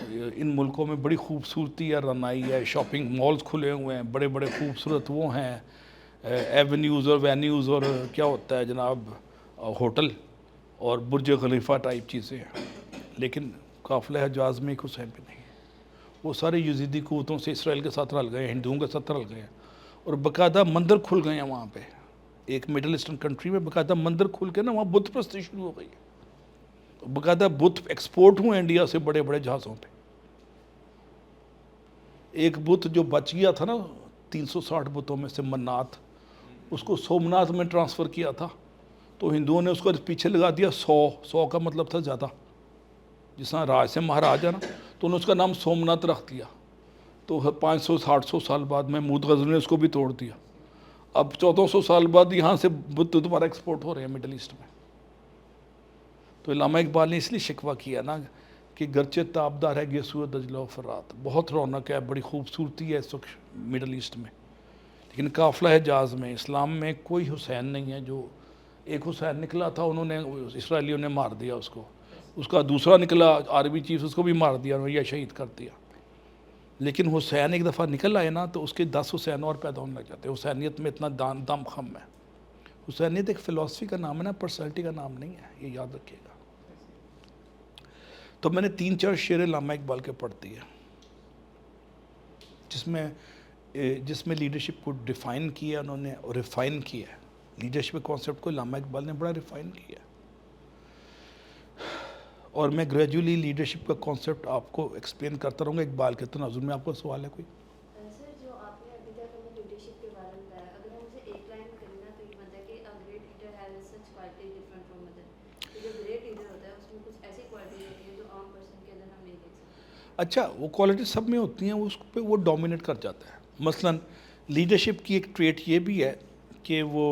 ان ملکوں میں بڑی خوبصورتی ہے، رنائی ہے، شاپنگ مالز کھلے ہوئے ہیں، بڑے بڑے خوبصورت وہ ہیں ایونیوز اور وینیوز اور کیا ہوتا ہے جناب ہوٹل اور برج خلیفہ ٹائپ چیزیں ہیں، لیکن قافلہ حجاز میں ایک حسین بھی نہیں ہے۔ وہ سارے یزیدی قوتوں سے اسرائیل کے ساتھ رل گئے ہیں، ہندوؤں کے ساتھ رل گئے ہیں، اور باقاعدہ مندر کھل گئے ہیں وہاں پہ۔ ایک مڈل ایسٹرن کنٹری میں باقاعدہ مندر کھل کے نا وہاں بت پرستی شروع ہو گئی ہے، باقاعدہ بت ایکسپورٹ ہوئے انڈیا سے بڑے بڑے جہازوں پہ۔ ایک بت جو بچ گیا تھا نا 360 بتوں میں سے منات، اس کو سومناتھ میں ٹرانسفر کیا تھا، تو ہندوؤں نے اس کو پیچھے لگا دیا 100 کا مطلب تھا زیادہ، جس طرح راج سے مہاراج ہے نا، تو انہوں نے اس کا نام سومناتھ رکھ دیا۔ تو 500-800 سال بعد محمود غزنوی نے اس کو بھی توڑ دیا۔ اب 1400 سال بعد یہاں سے بت دوبارہ ایکسپورٹ ہو رہے ہیں مڈل ایسٹ میں۔ تو علامہ اقبال نے اس لیے شکوہ کیا نا کہ گرچہ تابدار ہے گیسو دجلہ و فرات، بہت رونق ہے، بڑی خوبصورتی ہے اس وقت مڈل ایسٹ میں، لیکن قافلہ حجاز میں اسلام میں کوئی حسین نہیں ہے۔ جو ایک حسین نکلا تھا انہوں نے اسرائیلیوں نے مار دیا اس کا دوسرا نکلا عربی چیف، اس کو بھی مار دیا یا شہید کر دیا، لیکن حسین ایک دفعہ نکل آئے نا تو اس کے 10 حسین اور پیدا ہونے لگ جاتے ہیں۔ حسینیت میں اتنا دم خم ہے۔ حسینیت ایک فلسفی کا نام ہے نا، پرسنالٹی کا نام نہیں ہے، یہ یاد رکھیے گا۔ تو میں نے 3-4 شعر علامہ اقبال کے پڑھ دیے جس میں لیڈرشپ کو ڈیفائن کیا انہوں نے اور ریفائن کیا ہے۔ لیڈرشپ کانسیپٹ کو علامہ اقبال نے بڑا ریفائن کیا ہے، اور میں گریجولی لیڈرشپ کا کانسیپٹ آپ کو ایکسپلین کرتا رہوں گا۔ اقبال کے تناظر میں آپ کو سوال ہے کوئی؟ سر، جو آپ نے ابھی تک ہمیں لیڈرشپ کے بارے میں بتایا، اگر ہم اسے ایک لائن کریں نا تو یہ بنتا ہے کہ great leader has such quality different from other. جو گریٹ لیڈر ہوتا ہے اس میں کچھ ایسی کوالٹی ہوتی ہے جو عام پرسن کے اندر ہم نہیں دیکھ سکتے۔ اچھا، وہ کوالٹی سب میں ہوتی ہیں، اس پہ وہ ڈومینیٹ کر جاتا ہے۔ مثلا لیڈرشپ کی ایک ٹریٹ یہ بھی ہے کہ وہ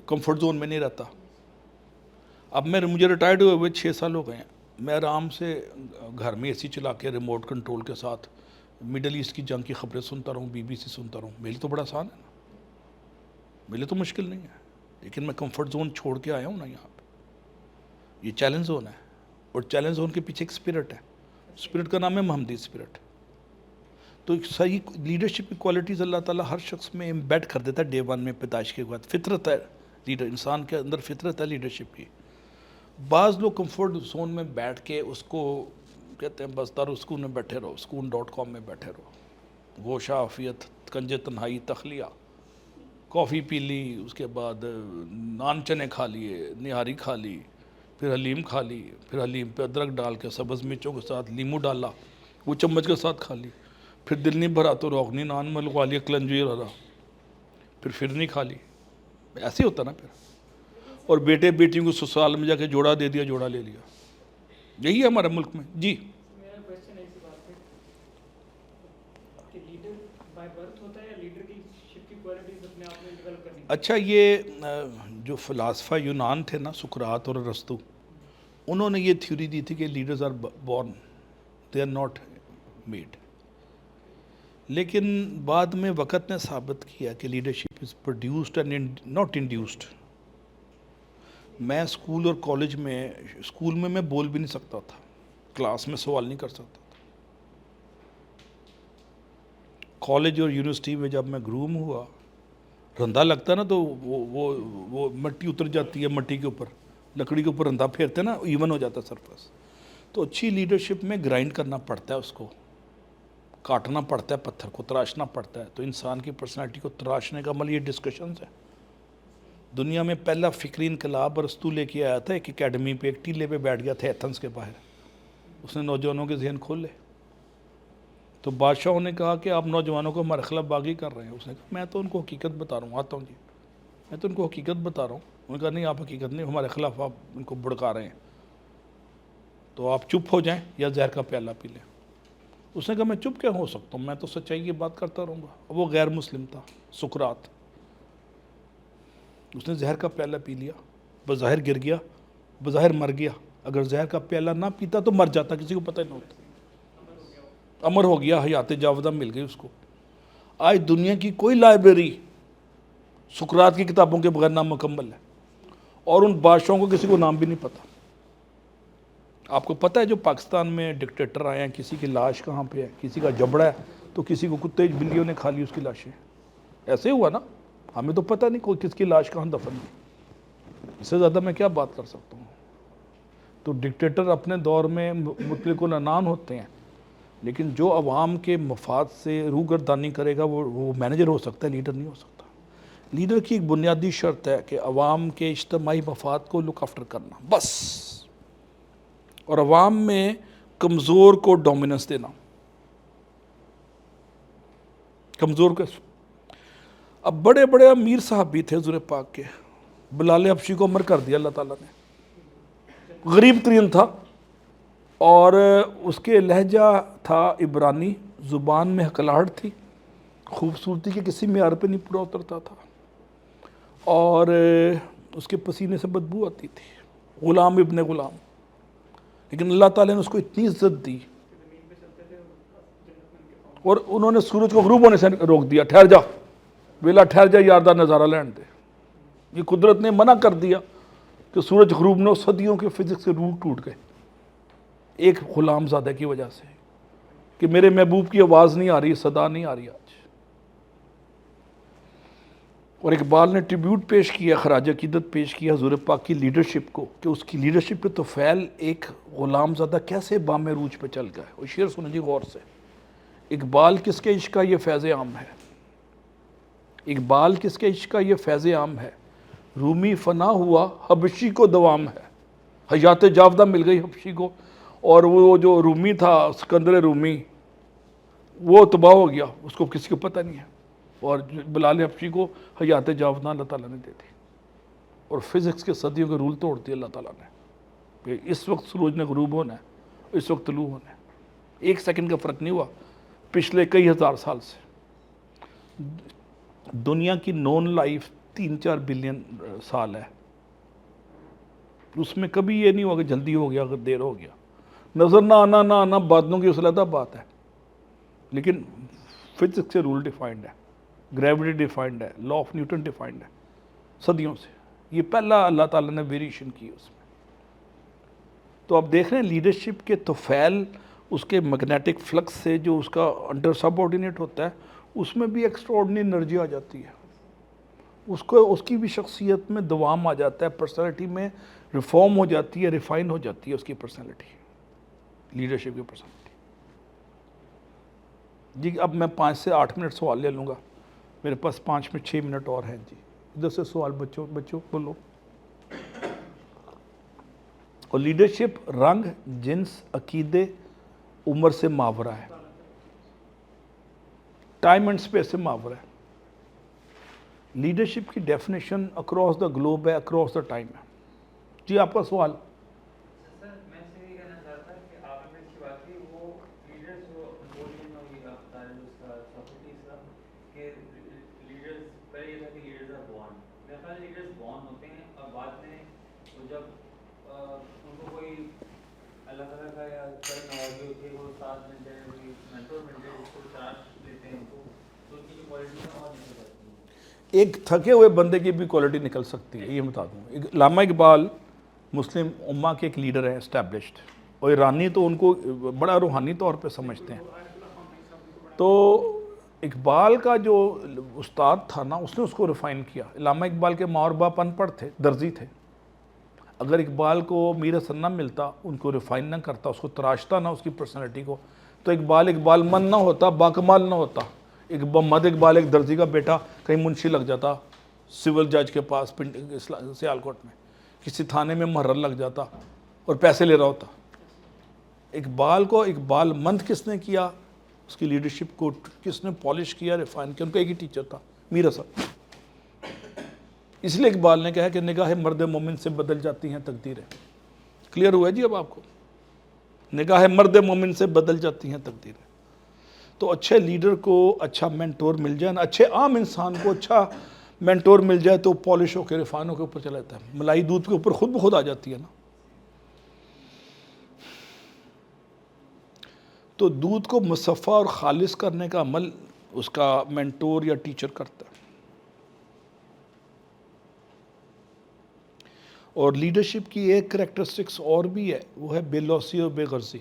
کمفرٹ زون میں نہیں رہتا۔ اب مجھے ریٹائرڈ ہوئے 6 سال ہو گئے ہیں، میں آرام سے گھر میں اے سی چلا کے ریموٹ کنٹرول کے ساتھ مڈل ایسٹ کی جنگ کی خبریں سنتا رہوں، BBC سنتا رہوں۔ میرے لیے تو بڑا آسان ہے نا، میرے لیے تو مشکل نہیں ہے، لیکن میں کمفرٹ زون چھوڑ کے آیا ہوں نا یہاں پہ۔ یہ چیلنج زون ہے، اور چیلنج زون کے پیچھے ایک اسپرٹ ہے، اسپرٹ کا نام ہے محمدی اسپرٹ۔ تو صحیح لیڈرشپ کی کوالٹیز اللہ تعالیٰ ہر شخص میں امبیڈ کر دیتا ہے ڈے 1 میں، پیدائش کے بعد۔ فطرت ہے لیڈر، انسان کے اندر فطرت ہے لیڈرشپ کی۔ بعض لوگ کمفرٹ زون میں بیٹھ کے اس کو کہتے ہیں بس دارالسکون میں بیٹھے رہو، سکون.com میں بیٹھے رہو، گوشہ عافیت، کنج تنہائی، تخلیہ، کافی پی لی، اس کے بعد نان چنے کھا لیے، نہاری کھا لی، پھر حلیم کھا لی، پھر حلیم پہ ادرک ڈال کے سبز مرچوں کے ساتھ لیمو ڈالا، وہ چمچ کے ساتھ کھا لی، پھر دل نہیں بھرا تو روغنی نان میں لگوا لیا کلنجی رہا، پھر فرنی کھا لی۔ ایسے ہوتا نا پھر، اور بیٹے بیٹیوں کو سسرال میں جا کے جوڑا دے دیا، جوڑا لے لیا۔ یہی ہے ہمارے ملک میں جی۔ میرا کویسچن ایسی بات ہے کہ لیڈر بائی برتھ ہوتا ہے یا لیڈر کی شپ کی کوالٹیز اپنے آپ میں ڈیولپ کرنی؟ اچھا، یہ جو فلاسفہ یونان تھے نا، سقراط اور ارسطو، انہوں نے یہ تھیوری دی تھی کہ leaders are born, they are not made. لیکن بعد میں وقت نے ثابت کیا کہ leadership is produced and not induced. میں اسکول اور کالج میں، اسکول میں بول بھی نہیں سکتا تھا، کلاس میں سوال نہیں کر سکتا تھا۔ کالج اور یونیورسٹی میں جب میں گروم ہوا، رندہ لگتا ہے نا تو وہ مٹی اتر جاتی ہے، مٹی کے اوپر، لکڑی کے اوپر رندہ پھیرتے نا، ایون ہو جاتا ہے سرفس۔ تو اچھی لیڈرشپ میں گرائنڈ کرنا پڑتا ہے، اس کو کاٹنا پڑتا ہے، پتھر کو تراشنا پڑتا ہے۔ تو انسان کی پرسنالٹی کو تراشنے کا عمل یہ ڈسکشنز ہے۔ دنیا میں پہلا فکری انقلاب ارسطو لے کے آیا تھا، ایک اکیڈمی پہ ایک ٹیلے پہ بیٹھ گیا تھا ایتھنز کے باہر، اس نے نوجوانوں کے ذہن کھولے۔ تو بادشاہوں نے کہا کہ آپ نوجوانوں کو ہمارے خلاف باغی کر رہے ہیں۔ اس نے کہا میں تو ان کو حقیقت بتا رہا ہوں، آتا ہوں جی، میں تو ان کو حقیقت بتا رہا ہوں۔ انہوں نے کہا نہیں، آپ حقیقت نہیں، ہمارے خلاف آپ ان کو بڑکا رہے ہیں، تو آپ چپ ہو جائیں یا زہر کا پیالہ پی لیں۔ اس نے کہا میں چپ کیا ہو سکتا ہوں، میں تو سچائی کی بات کرتا رہوں گا۔ وہ غیر مسلم تھا، سقراط۔ اس نے زہر کا پیالہ پی لیا، بظاہر گر گیا، بظاہر مر گیا۔ اگر زہر کا پیالہ نہ پیتا تو مر جاتا، کسی کو پتہ نہیں ہوتا، امر ہو گیا، حیات جاودہ مل گئی اس کو۔ آج دنیا کی کوئی لائبریری سقراط کی کتابوں کے بغیر نامکمل ہے، اور ان بادشاہوں کو کسی کو نام بھی نہیں پتہ۔ آپ کو پتہ ہے جو پاکستان میں ڈکٹیٹر آئے ہیں کسی کی لاش کہاں پہ ہے, کسی کا جبڑا ہے تو کسی کو کتے بلیوں نے کھا لی اس کی لاشیں, ایسے ہوا نا. ہمیں تو پتہ نہیں کوئی کس کی لاش کہاں دفن ہے, اس سے زیادہ میں کیا بات کر سکتا ہوں. تو ڈکٹیٹر اپنے دور میں مطلق العنان ہوتے ہیں, لیکن جو عوام کے مفاد سے روگردانی کرے گا وہ مینیجر ہو سکتا ہے, لیڈر نہیں ہو سکتا. لیڈر کی ایک بنیادی شرط ہے کہ عوام کے اجتماعی مفاد کو لک آفٹر کرنا بس, اور عوام میں کمزور کو ڈومیننس دینا. کمزور کو, اب بڑے بڑے امیر صاحب بھی تھے حضور پاک کے, بلال حبشی کو عمر کر دیا اللہ تعالیٰ نے, غریب ترین تھا اور اس کے لہجہ تھا عبرانی, زبان میں ہکلاہٹ تھی, خوبصورتی کے کسی معیار پہ نہیں پورا اترتا تھا, اور اس کے پسینے سے بدبو آتی تھی, غلام ابن غلام. لیکن اللہ تعالیٰ نے اس کو اتنی عزت دی اور انہوں نے سورج کو غروب ہونے سے روک دیا, ٹھہر جا ویلا ٹھہر جا یاردہ نظارہ لین دے. یہ قدرت نے منع کر دیا کہ سورج غروب نہ, صدیوں کے فزکس کے روٹ ٹوٹ گئے ایک غلام زادہ کی وجہ سے کہ میرے محبوب کی آواز نہیں آ رہی, صدا نہیں آ رہی آج. اور اقبال نے ٹریبیوٹ پیش کیا, خراج عقیدت پیش کیا حضور پاک کی لیڈرشپ کو, کہ اس کی لیڈرشپ پہ تو فعل ایک غلام زادہ کیسے بام عروج پہ چل گیا ہے. اور شعر سنیں جی غور سے, اقبال کس کے عشق کا یہ فیض عام ہے, اقبال کس کے عشق کا یہ فیض عام ہے, رومی فنا ہوا حبشی کو دوام ہے. حیات جاودہ مل گئی حبشی کو, اور وہ جو رومی تھا اسکندر رومی وہ تباہ ہو گیا, اس کو کسی کو پتہ نہیں ہے, اور بلال حبشی کو حیات جاودہ اللہ تعالیٰ نے دے دی, اور فزکس کے صدیوں کے رول توڑ دیے اللہ تعالیٰ نے کہ اس وقت سورج نے غروب ہونا ہے, اس وقت طلوع ہونا ہے. ایک سیکنڈ کا فرق نہیں ہوا پچھلے کئی ہزار سال سے. دنیا کی نون لائف 3-4 بلین سال ہے, اس میں کبھی یہ نہیں ہوا کہ جلدی ہو گیا اگر دیر ہو گیا. نظر نہ آنا بادلوں کی علیحدہ بات ہے, لیکن فزکس سے رول ڈیفائنڈ ہے, گریوٹی ڈیفائنڈ ہے, لا آف نیوٹن ڈیفائنڈ ہے صدیوں سے. یہ پہلا اللہ تعالیٰ نے ویریشن کی اس میں. تو آپ دیکھ رہے ہیں لیڈرشپ کے توفیل اس کے میگنیٹک فلکس سے جو اس کا انڈر سب آرڈینیٹ ہوتا ہے, اس میں بھی ایکسٹراڈنری انرجی آ جاتی ہے, اس کی بھی شخصیت میں دوام آ جاتا ہے, پرسنالٹی میں ریفارم ہو جاتی ہے, ریفائن ہو جاتی ہے اس کی پرسنالٹی, لیڈرشپ کی پرسنالٹی. جی اب میں 5 سے 8 منٹ سوال لے لوں گا, میرے پاس 6 منٹ اور ہیں. جی ادھر سے سوال بچوں بولو. اور لیڈرشپ رنگ, جنس, عقیدے, عمر سے ماورا ہے, ٹائم اینڈ اسپیس سے ماورا ہے. لیڈرشپ کی ڈیفینیشن اکراس دا گلوب ہے, اکراس دا ٹائم ہے. جی آپ کا سوال. سر میں سے یہ کہنا چاہتا ہوں کہ آپ نے اس کی بات کی وہ لیڈرز جو نپولین اور یہ آپ بتا رہے ہیں اس کا سوکریٹس کا کہ لیڈرز پہلے یہ تھا کہ لیڈرز آر بورن. میرا خیال لیڈرز بورن ہوتے ہیں اور بعد میں وہ جب ان کو کوئی اللہ تعالیٰ کا یا کرم نوازی ہوتی ہے, وہ ساتھ ملتے ہیں, کوئی مینٹور ملتے ہیں, اس کو چارج لیتے ہیں, تو ان کی جو کوالٹی ہے اور نہیں جاتی. ایک تھکے ہوئے بندے کی بھی کوالٹی نکل سکتی ہے, یہ بتا دوں. علامہ اقبال مسلم امہ کے ایک لیڈر ہیں اسٹیبلشڈ, اور ایرانی تو ان کو بڑا روحانی طور پہ سمجھتے ہیں. تو اقبال کا جو استاد تھا نا, اس نے اس کو ریفائن کیا. علامہ اقبال کے ماں اور باپ ان پڑھ تھے, درزی تھے. اگر اقبال کو میر حسن نہ ملتا, ان کو ریفائن نہ کرتا, اس کو تراشتا نہ اس کی پرسنالٹی کو, تو اقبال من نہ ہوتا, باکمال نہ ہوتا. محمد اقبال ایک درزی کا بیٹا کہیں منشی لگ جاتا سول جج کے پاس سیالکوٹ میں, کسی تھانے میں محرر لگ جاتا اور پیسے لے رہا ہوتا. اقبال کو اقبال مند کس نے کیا, اس کی لیڈرشپ کو کس نے پالش کیا, ریفائن کیا, ان کا ایک ہی ٹیچر تھا, میر حسن. اس لیے اقبال نے کہا کہ نگاہ مرد مومن سے بدل جاتی ہیں تقدیریں. کلیئر ہوا ہے جی اب آپ کو؟ نگاہ مرد مومن سے بدل جاتی ہیں تقدیریں. تو اچھے لیڈر کو اچھا مینٹور مل جائے نا, اچھے عام انسان کو اچھا مینٹور مل جائے تو پالش ہو کے ریفائنوں کے اوپر چلا جاتا ہے. ملائی دودھ کے اوپر خود بخود آ جاتی ہے نا. تو دودھ کو مصفہ اور خالص کرنے کا عمل اس کا مینٹور یا ٹیچر کرتا ہے. اور لیڈرشپ کی ایک کریکٹرسٹکس اور بھی ہے، وہ ہے بے لوثی اور بے غرضی.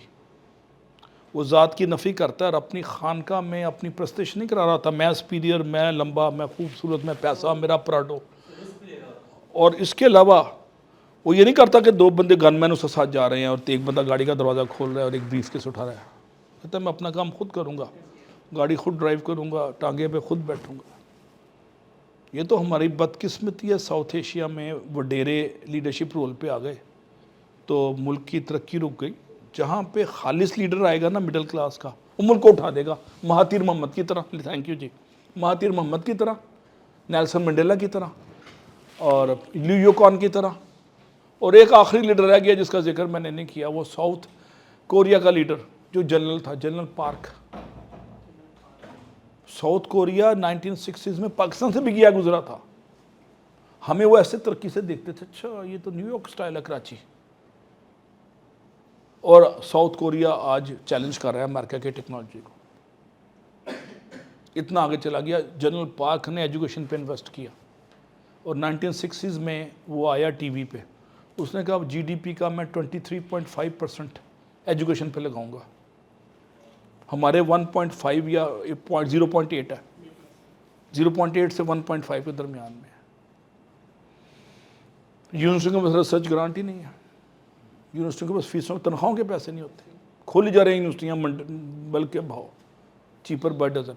وہ ذات کی نفی کرتا ہے اور اپنی خانقاہ میں اپنی پرستش نہیں کرا رہا تھا، میں سپیریئر، میں لمبا، میں خوبصورت، میں پیسہ، میرا پراڈو. اور اس کے علاوہ وہ یہ نہیں کرتا کہ دو بندے گن مین اس کے ساتھ جا رہے ہیں اور ایک بندہ گاڑی کا دروازہ کھول رہا ہے اور ایک بریف کیس اٹھا رہا ہے. کہتا ہے میں اپنا کام خود کروں گا، گاڑی خود ڈرائیو کروں گا، ٹانگے پہ خود بیٹھوں گا. یہ تو ہماری بدقسمتی ہے، ساؤتھ ایشیا میں وڈیرے لیڈرشپ رول پہ آ گئے تو ملک کی ترقی رک گئی. جہاں پہ خالص لیڈر آئے گا نا مڈل کلاس کا، وہ ملک کو اٹھا دے گا، مہاتیر محمد کی طرح. Thank you ji. Mahathir Mohamad کی طرح، نیلسن منڈیلا کی طرح، اور لیو کون کی طرح. اور ایک آخری لیڈر رہ گیا جس کا ذکر میں نے نہیں کیا، وہ ساؤتھ کوریا کا لیڈر جو جنرل تھا، general park. South Korea 1960s میں پاکستان سے بھی گیا گزرا تھا. ہمیں وہ ایسے ترقی سے دیکھتے تھے، اچھا یہ تو نیو یارک سٹائل ہے کراچی. اور ساؤتھ کوریا آج چیلنج کر رہا ہے امریکہ کے ٹیکنالوجی کو، اتنا آگے چلا گیا. جنرل پارک نے ایجوکیشن پہ انویسٹ کیا اور 1960s میں وہ آیا ٹی وی پہ، اس نے کہا جی ڈی پی کا میں 23.5% ایجوکیشن پہ لگاؤں گا. ہمارے 1.5 یا 0.8 ہے، 0.8 سے 1.5 کے درمیان میں. یونیورسٹی کے پاس ریسرچ گرانٹ ہی نہیں ہے، یونیورسٹی کے پاس فیسوں تنخواہوں کے پیسے نہیں ہوتے. کھولی جا رہی ہیں یونیورسٹیاں بلکہ بھاؤ چیپر بائی ڈزن،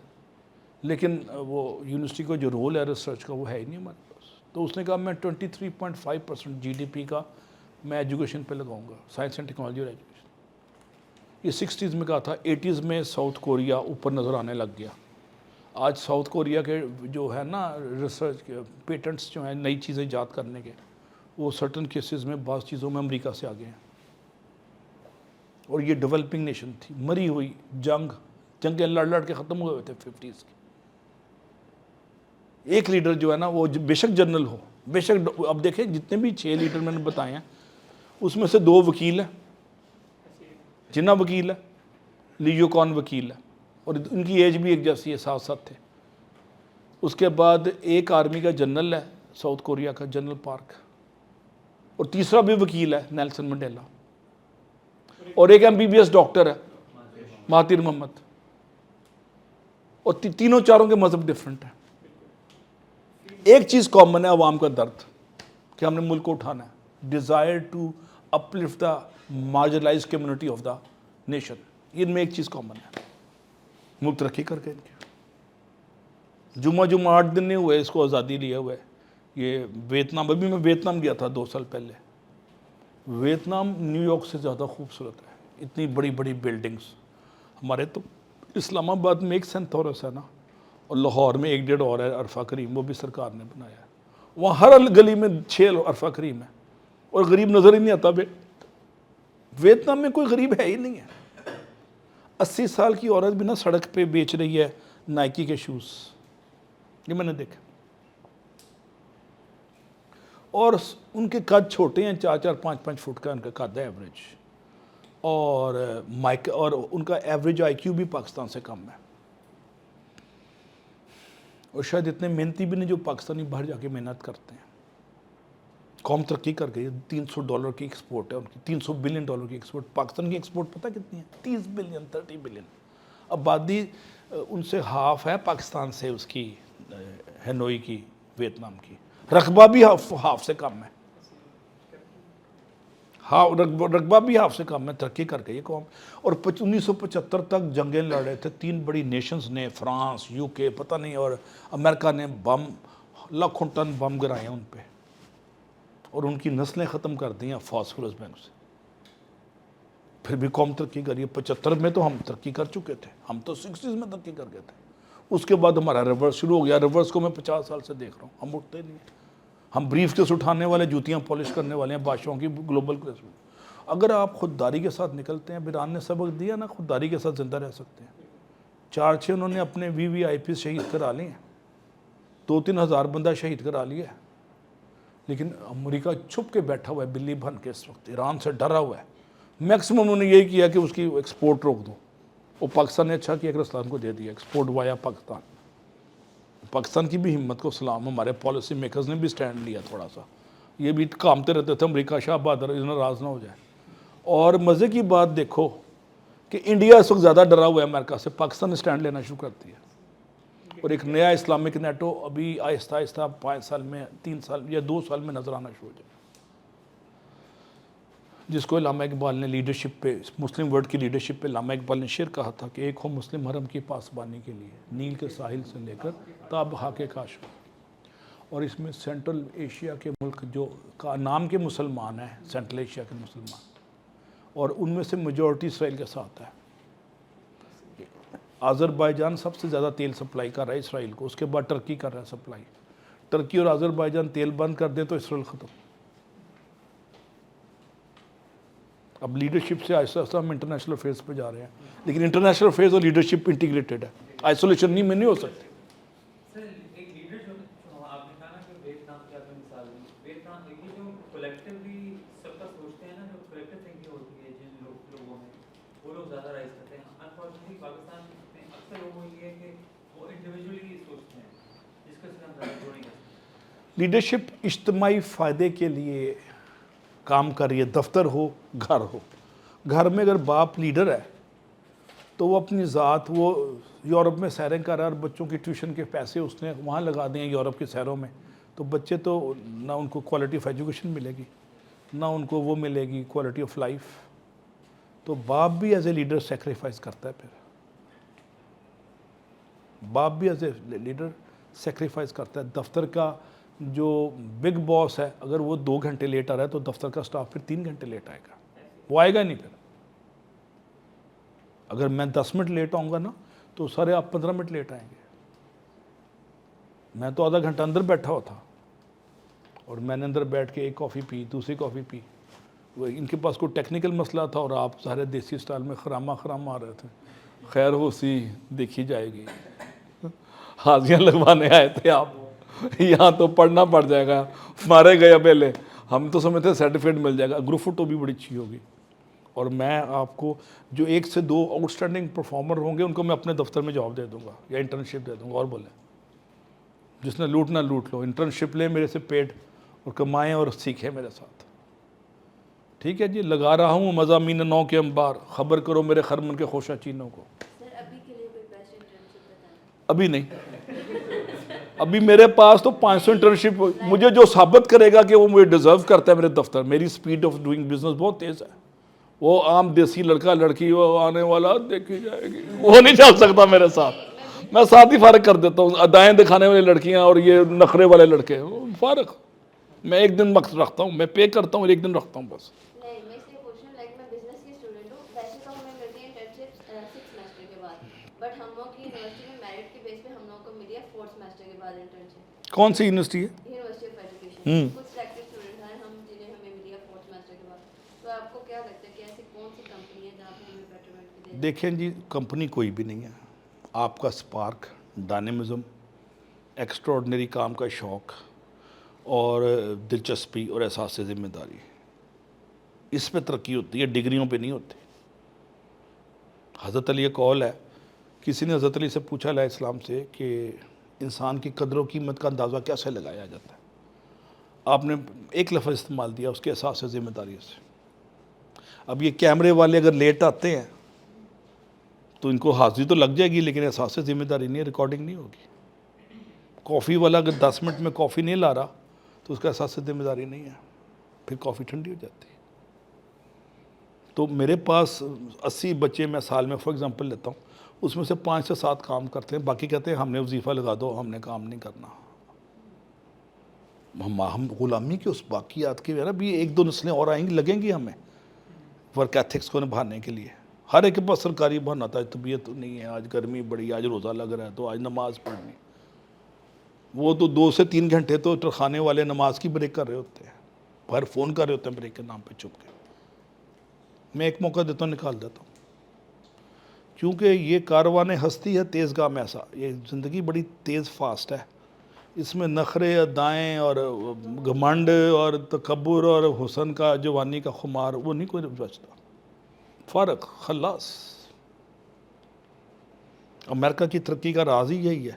لیکن وہ یونیورسٹی کا جو رول ہے ریسرچ کا وہ ہے ہی نہیں ہمارے پاس. تو اس نے کہا میں 23.5% جی ڈی پی کا میں ایجوکیشن پہ لگاؤں گا، سائنس اینڈ ٹیکنالوجی اور ایجوکیشن. یہ 60s میں کہا تھا. 80s میں ساؤتھ کوریا اوپر نظر آنے لگ گیا. آج ساؤتھ کوریا کے جو ہے نا ریسرچ کے پیٹنٹس جو ہیں نئی چیزیں ایجاد کرنے کے، وہ سرٹن کیسز میں بعض چیزوں میں امریکہ سے آگے ہیں. اور یہ ڈیولپنگ نیشن تھی، مری ہوئی جنگیں لڑ کے ختم ہوئے تھے 50s کے. ایک لیڈر جو ہے نا وہ بے شک جنرل ہو، بے شک، اب دیکھیں جتنے بھی 6 لیڈر میں نے بتائے ہیں اس میں سے 2 وکیل ہیں، جنہ وکیل ہے، لیو کون وکیل ہے، اور ان کی ایج بھی ایک جیسی ہے، ساتھ تھے. اس کے بعد ایک آرمی کا جنرل ہے ساؤتھ کوریا کا، جنرل پارک، اور تیسرا بھی وکیل ہے نیلسن منڈیلا، اور ایک MBBS ڈاکٹر ہے مہاتیر محمد. اور تینوں چاروں کے مذہب ڈیفرنٹ ہیں. ایک چیز کامن ہے، عوام کا درد کہ ہم نے ملک کو اٹھانا ہے، desire to uplift the marginalised community of the nation. ان میں ایک چیز کامن ہے، ملک ترقی کر کے ان کے جمعہ 8 دن نہیں ہوئے اس کو آزادی لیے ہوئے. یہ ویتنام، ابھی میں ویتنام گیا تھا 2 سال پہلے. ویتنام نیو یارک سے زیادہ خوبصورت ہے، اتنی بڑی بڑی بلڈنگز. ہمارے تو اسلام آباد میں ایک سینتورس ہے نا، اور لاہور میں 1.5 اور ہے عرفہ کریم، وہ بھی سرکار نے بنایا ہے. وہاں ہر گلی میں 6 عرفہ کریم ہے، اور غریب نظر ہی نہیں آتا. ویتنام میں کوئی غریب ہے ہی نہیں ہے. 80 سال کی عورت بھی نا سڑک پہ بیچ رہی ہے نائکی کے شوز، یہ میں نے دیکھا. اور ان کے قد چھوٹے ہیں، 4-4 5-5 فٹ کا ان کا قد ہے ایوریج. اور ان کا ایوریج IQ بھی پاکستان سے کم ہے. اور شاید اتنے محنتی بھی نہیں جو پاکستانی باہر جا کے محنت کرتے ہیں. قوم ترقی کر گئی. $300 کی ایکسپورٹ ہے ان کی، $300 بلین کی ایکسپورٹ. پاکستان کی ایکسپورٹ پتہ کتنی ہے؟ 30 بلین 30 بلین. آبادی ان سے ہاف ہے پاکستان سے، اس کی ہنوئی کی، ویتنام کی. رقبہ بھی ہاف سے کم ہے، رقبہ بھی ہاف سے کم ہے. ترقی کر گئی یہ قوم. اور 1975 تک جنگیں لڑ رہے تھے 3 بڑی نیشنز نے، فرانس، UK پتہ نہیں، اور امریکہ نے بم، لاکھوں ٹن بم گرائے ان پہ، اور ان کی نسلیں ختم کر دی ہیں فاسفورس بینک سے. پھر بھی قوم ترقی کری ہے. 75 میں تو ہم ترقی کر چکے تھے، ہم تو 60s میں ترقی کر گئے تھے. اس کے بعد ہمارا ریورس شروع ہو گیا. ریورس کو میں 50 سال سے دیکھ رہا ہوں، ہم اٹھتے نہیں ہیں. ہم بریف کیس اٹھانے والے، جوتیاں پالش کرنے والے ہیں بادشاہوں کی گلوبل کریس میں. اگر آپ خودداری کے ساتھ نکلتے ہیں، بران نے سبق دیا نا، خودداری کے ساتھ زندہ رہ سکتے ہیں. 4-6 انہوں نے اپنے VVIP شہید کرا لیے ہیں، 2-3 ہزار بندہ شہید کرا لیا ہے. لیکن امریکہ چھپ کے بیٹھا ہوا ہے بلی بن کے اس وقت، ایران سے ڈرا ہوا ہے. میکسیمم انہوں نے یہی کیا کہ اس کی ایکسپورٹ روک دو. وہ پاکستان نے اچھا کیا کہ اسلام کو دے دیا ایکسپورٹ وایا پاکستان. پاکستان کی بھی ہمت کو سلام، ہمارے پالیسی میکرز نے بھی سٹینڈ لیا تھوڑا سا. یہ بھی کامتے رہتے تھے امریکہ شاہ بہادر ناراض نہ ہو جائے. اور مزے کی بات دیکھو کہ انڈیا اس وقت زیادہ ڈرا ہوا ہے امریکہ سے, پاکستان نے سٹینڈ لینا شروع کرتی ہے. اور ایک نیا اسلامک نیٹو ابھی آہستہ آہستہ 5 سال میں 3 سال یا 2 سال میں نظر آنا شروع ہو جائے, جس کو علامہ اقبال نے لیڈرشپ پہ, مسلم ورلڈ کی لیڈرشپ پہ علامہ اقبال نے شعر کہا تھا کہ ایک ہو مسلم حرم کی پاسبانی کے لیے, نیل کے ساحل سے لے کر تاب خاک کاش. اور اس میں سینٹرل ایشیا کے ملک جو کا نام کے مسلمان ہیں, سینٹرل ایشیا کے مسلمان, اور ان میں سے میجورٹی اسرائیل کے ساتھ ہے. آذربائیجان سب سے زیادہ تیل سپلائی کر رہا ہے اسرائیل کو, اس کے بعد ٹرکی کر رہا ہے سپلائی. ٹرکی اور آذربائیجان تیل بند کر دیں تو اسرائیل ختم. اب لیڈرشپ سے آہستہ آہستہ ہم انٹرنیشنل افیئرس پہ جا رہے ہیں, لیکن انٹرنیشنل افیئرس اور لیڈرشپ انٹیگریٹڈ ہے, آئسولیشن نہیں ہو سکتی. سر ایک لیڈر جو آپ نے کہا نا کہ ویتنام کی آپ نے مثال دی, ویتنام یہ جو کولیکٹیولی سب کا سوچتے ہیں نا, جو کولیکٹیو تھنکنگ ہوتی ہے جن لوگوں میں, وہ لوگ زیادہ رائز کرتے ہیں. انفارچونیٹلی پاکستان میں اکثر لوگوں کو یہ ہے کہ وہ انڈیویجولی سوچتے ہیں, جس کا ہم زیادہ جو نہیں کر سکتے. لیڈرشپ اجتماعی فائدے کے لیے کام کر رہی ہے, دفتر ہو گھر ہو. گھر میں اگر باپ لیڈر ہے تو وہ اپنی ذات, وہ یورپ میں سیریں کر رہا ہے اور بچوں کی ٹیوشن کے پیسے اس نے وہاں لگا دیے ہیں یورپ کے سیروں میں, تو بچے تو نہ ان کو کوالٹی آف ایجوکیشن ملے گی, نہ ان کو وہ ملے گی کوالٹی آف لائف. تو باپ بھی ایز اے لیڈر سیکریفائز کرتا ہے. پھر باپ بھی ایز اے لیڈر سیکریفائز کرتا ہے. دفتر کا جو بگ باس ہے, اگر وہ 2 گھنٹے لیٹ آ رہا ہے تو دفتر کا سٹاف پھر 3 گھنٹے لیٹ آئے گا, وہ آئے گا نہیں. پھر اگر میں 10 منٹ لیٹ آؤں گا نا تو سارے آپ 15 منٹ لیٹ آئیں گے. میں تو آدھا گھنٹہ اندر بیٹھا ہوا تھا اور میں نے اندر بیٹھ کے ایک کافی پی, دوسری کافی پی. وہ ان کے پاس کوئی ٹیکنیکل مسئلہ تھا اور آپ سارے دیسی سٹائل میں خرامہ آ رہے تھے. خیر ہو سی دیکھی جائے گی, حاضیاں لگوانے آئے تھے آپ, یہاں تو پڑھنا پڑ جائے گا, مارے گئے پہلے. ہم تو سمجھتے سرٹیفکیٹ مل جائے گا. گروپ فوٹو بھی بڑی اچھی ہوگی. اور میں آپ کو جو 1 سے 2 آؤٹ اسٹینڈنگ پرفارمر ہوں گے ان کو میں اپنے دفتر میں جاب دے دوں گا یا انٹرنشپ دے دوں گا. اور بولیں جس نے لوٹنا لوٹ لو, انٹرنشپ لیں میرے سے پیڈ اور کمائیں اور سیکھیں میرے ساتھ. ٹھیک ہے جی, لگا رہا ہوں مضامین 9 کے انبار, خبر کرو میرے خرمن کے خوشہ چینوں کو. سر ابھی کے لیے کوئی بیسٹ انٹرنشپ بتائیں. ابھی نہیں, ابھی میرے پاس تو 500 انٹرنشپ, مجھے جو ثابت کرے گا کہ وہ مجھے ڈیزرو کرتا ہے میرے دفتر. میری سپیڈ آف ڈوئنگ بزنس بہت تیز ہے. وہ عام دیسی لڑکا لڑکی وہ آنے والا دیکھی جائے گی, وہ نہیں چل سکتا میرے ساتھ. میں ساتھ ہی فارغ کر دیتا ہوں. ادائیں دکھانے والی لڑکیاں اور یہ نخرے والے لڑکے فارغ. میں ایک دن وقت رکھتا ہوں, میں پے کرتا ہوں, ایک دن رکھتا ہوں بس. نہیں, میں اس لیے پوچھ رہا ہوں, لائک میں بزنس کی اسٹوڈنٹ ہوں. ویسے تو ہمیں ملتی ہے انٹرنشپ 6 سیمسٹر کے بعد, بٹ ہم لوگ کی یونیورسٹی میں میرٹ کے بیس پہ ہم لوگوں کو ملی ہے 4 سیمسٹر کے بعد انٹرنشپ. کون سی یونیورسٹی ہے؟ University of education. کچھ سلیکٹڈ اسٹوڈنٹ ہیں ہم جنہیں ہمیں ملی ہے 4 سیمسٹر کے بعد. تو آپ کو کیا لگتا ہے کہ ایسی کون سی کمپنی ہے جہاں پہ ہمیں بیٹرمنٹ کی؟ دیکھیں جی, کمپنی کوئی بھی نہیں ہے. آپ کا سپارک, ڈائنامزم, ایکسٹراڈنری کام کا شوق اور دلچسپی اور احساس ذمہ داری, اس پہ ترقی ہوتی ہے, ڈگریوں پہ نہیں ہوتی. حضرت علی کا قول ہے, کسی نے حضرت علی سے پوچھا علیہ السلام سے کہ انسان کی قدر و قیمت کا اندازہ کیسے لگایا جاتا ہے. آپ نے ایک لفظ استعمال دیا, اس کے احساس ذمہ داری سے. اب یہ کیمرے والے اگر لیٹ آتے ہیں تو ان کو حاضری تو لگ جائے گی, لیکن احساس ذمہ داری نہیں ہے, ریکارڈنگ نہیں ہوگی. کافی والا اگر 10 منٹ میں کافی نہیں لا رہا تو اس کا احساس ذمہ داری نہیں ہے, پھر کافی ٹھنڈی ہو جاتی ہے. تو میرے پاس 80 بچے میں سال میں فار ایگزامپل لیتا ہوں, اس میں سے 5 سے 7 کام کرتے ہیں, باقی کہتے ہیں ہم نے وظیفہ لگا دو, ہم نے کام نہیں کرنا. ہم غلامی کے اس باقیات کے بھی 1-2 نسلیں اور آئیں گی, لگیں گی ہمیں ورک ایتھکس کو نبھانے کے لیے. ہر ایک کے پاس سرکاری بہانا تھا, طبیعت نہیں ہے, آج گرمی بڑی, آج روزہ لگ رہا ہے تو آج نماز پڑھنی. وہ تو 2 سے 3 گھنٹے تو ترخانے والے نماز کی بریک کر رہے ہوتے ہیں, باہر فون کر رہے ہوتے ہیں بریک کے نام پہ چھپ کے. میں ایک موقع دیتا ہوں, نکال دیتا ہوں, کیونکہ یہ کاروان ہستی ہے تیز گام ایسا. یہ زندگی بڑی تیز فاسٹ ہے, اس میں نخرے, ادائیں اور گھمنڈ اور تکبر اور حسن کا, جوانی کا خمار, وہ نہیں کوئی بچتا. فرق خلاص. امریکہ کی ترقی کا راز ہی یہی ہے.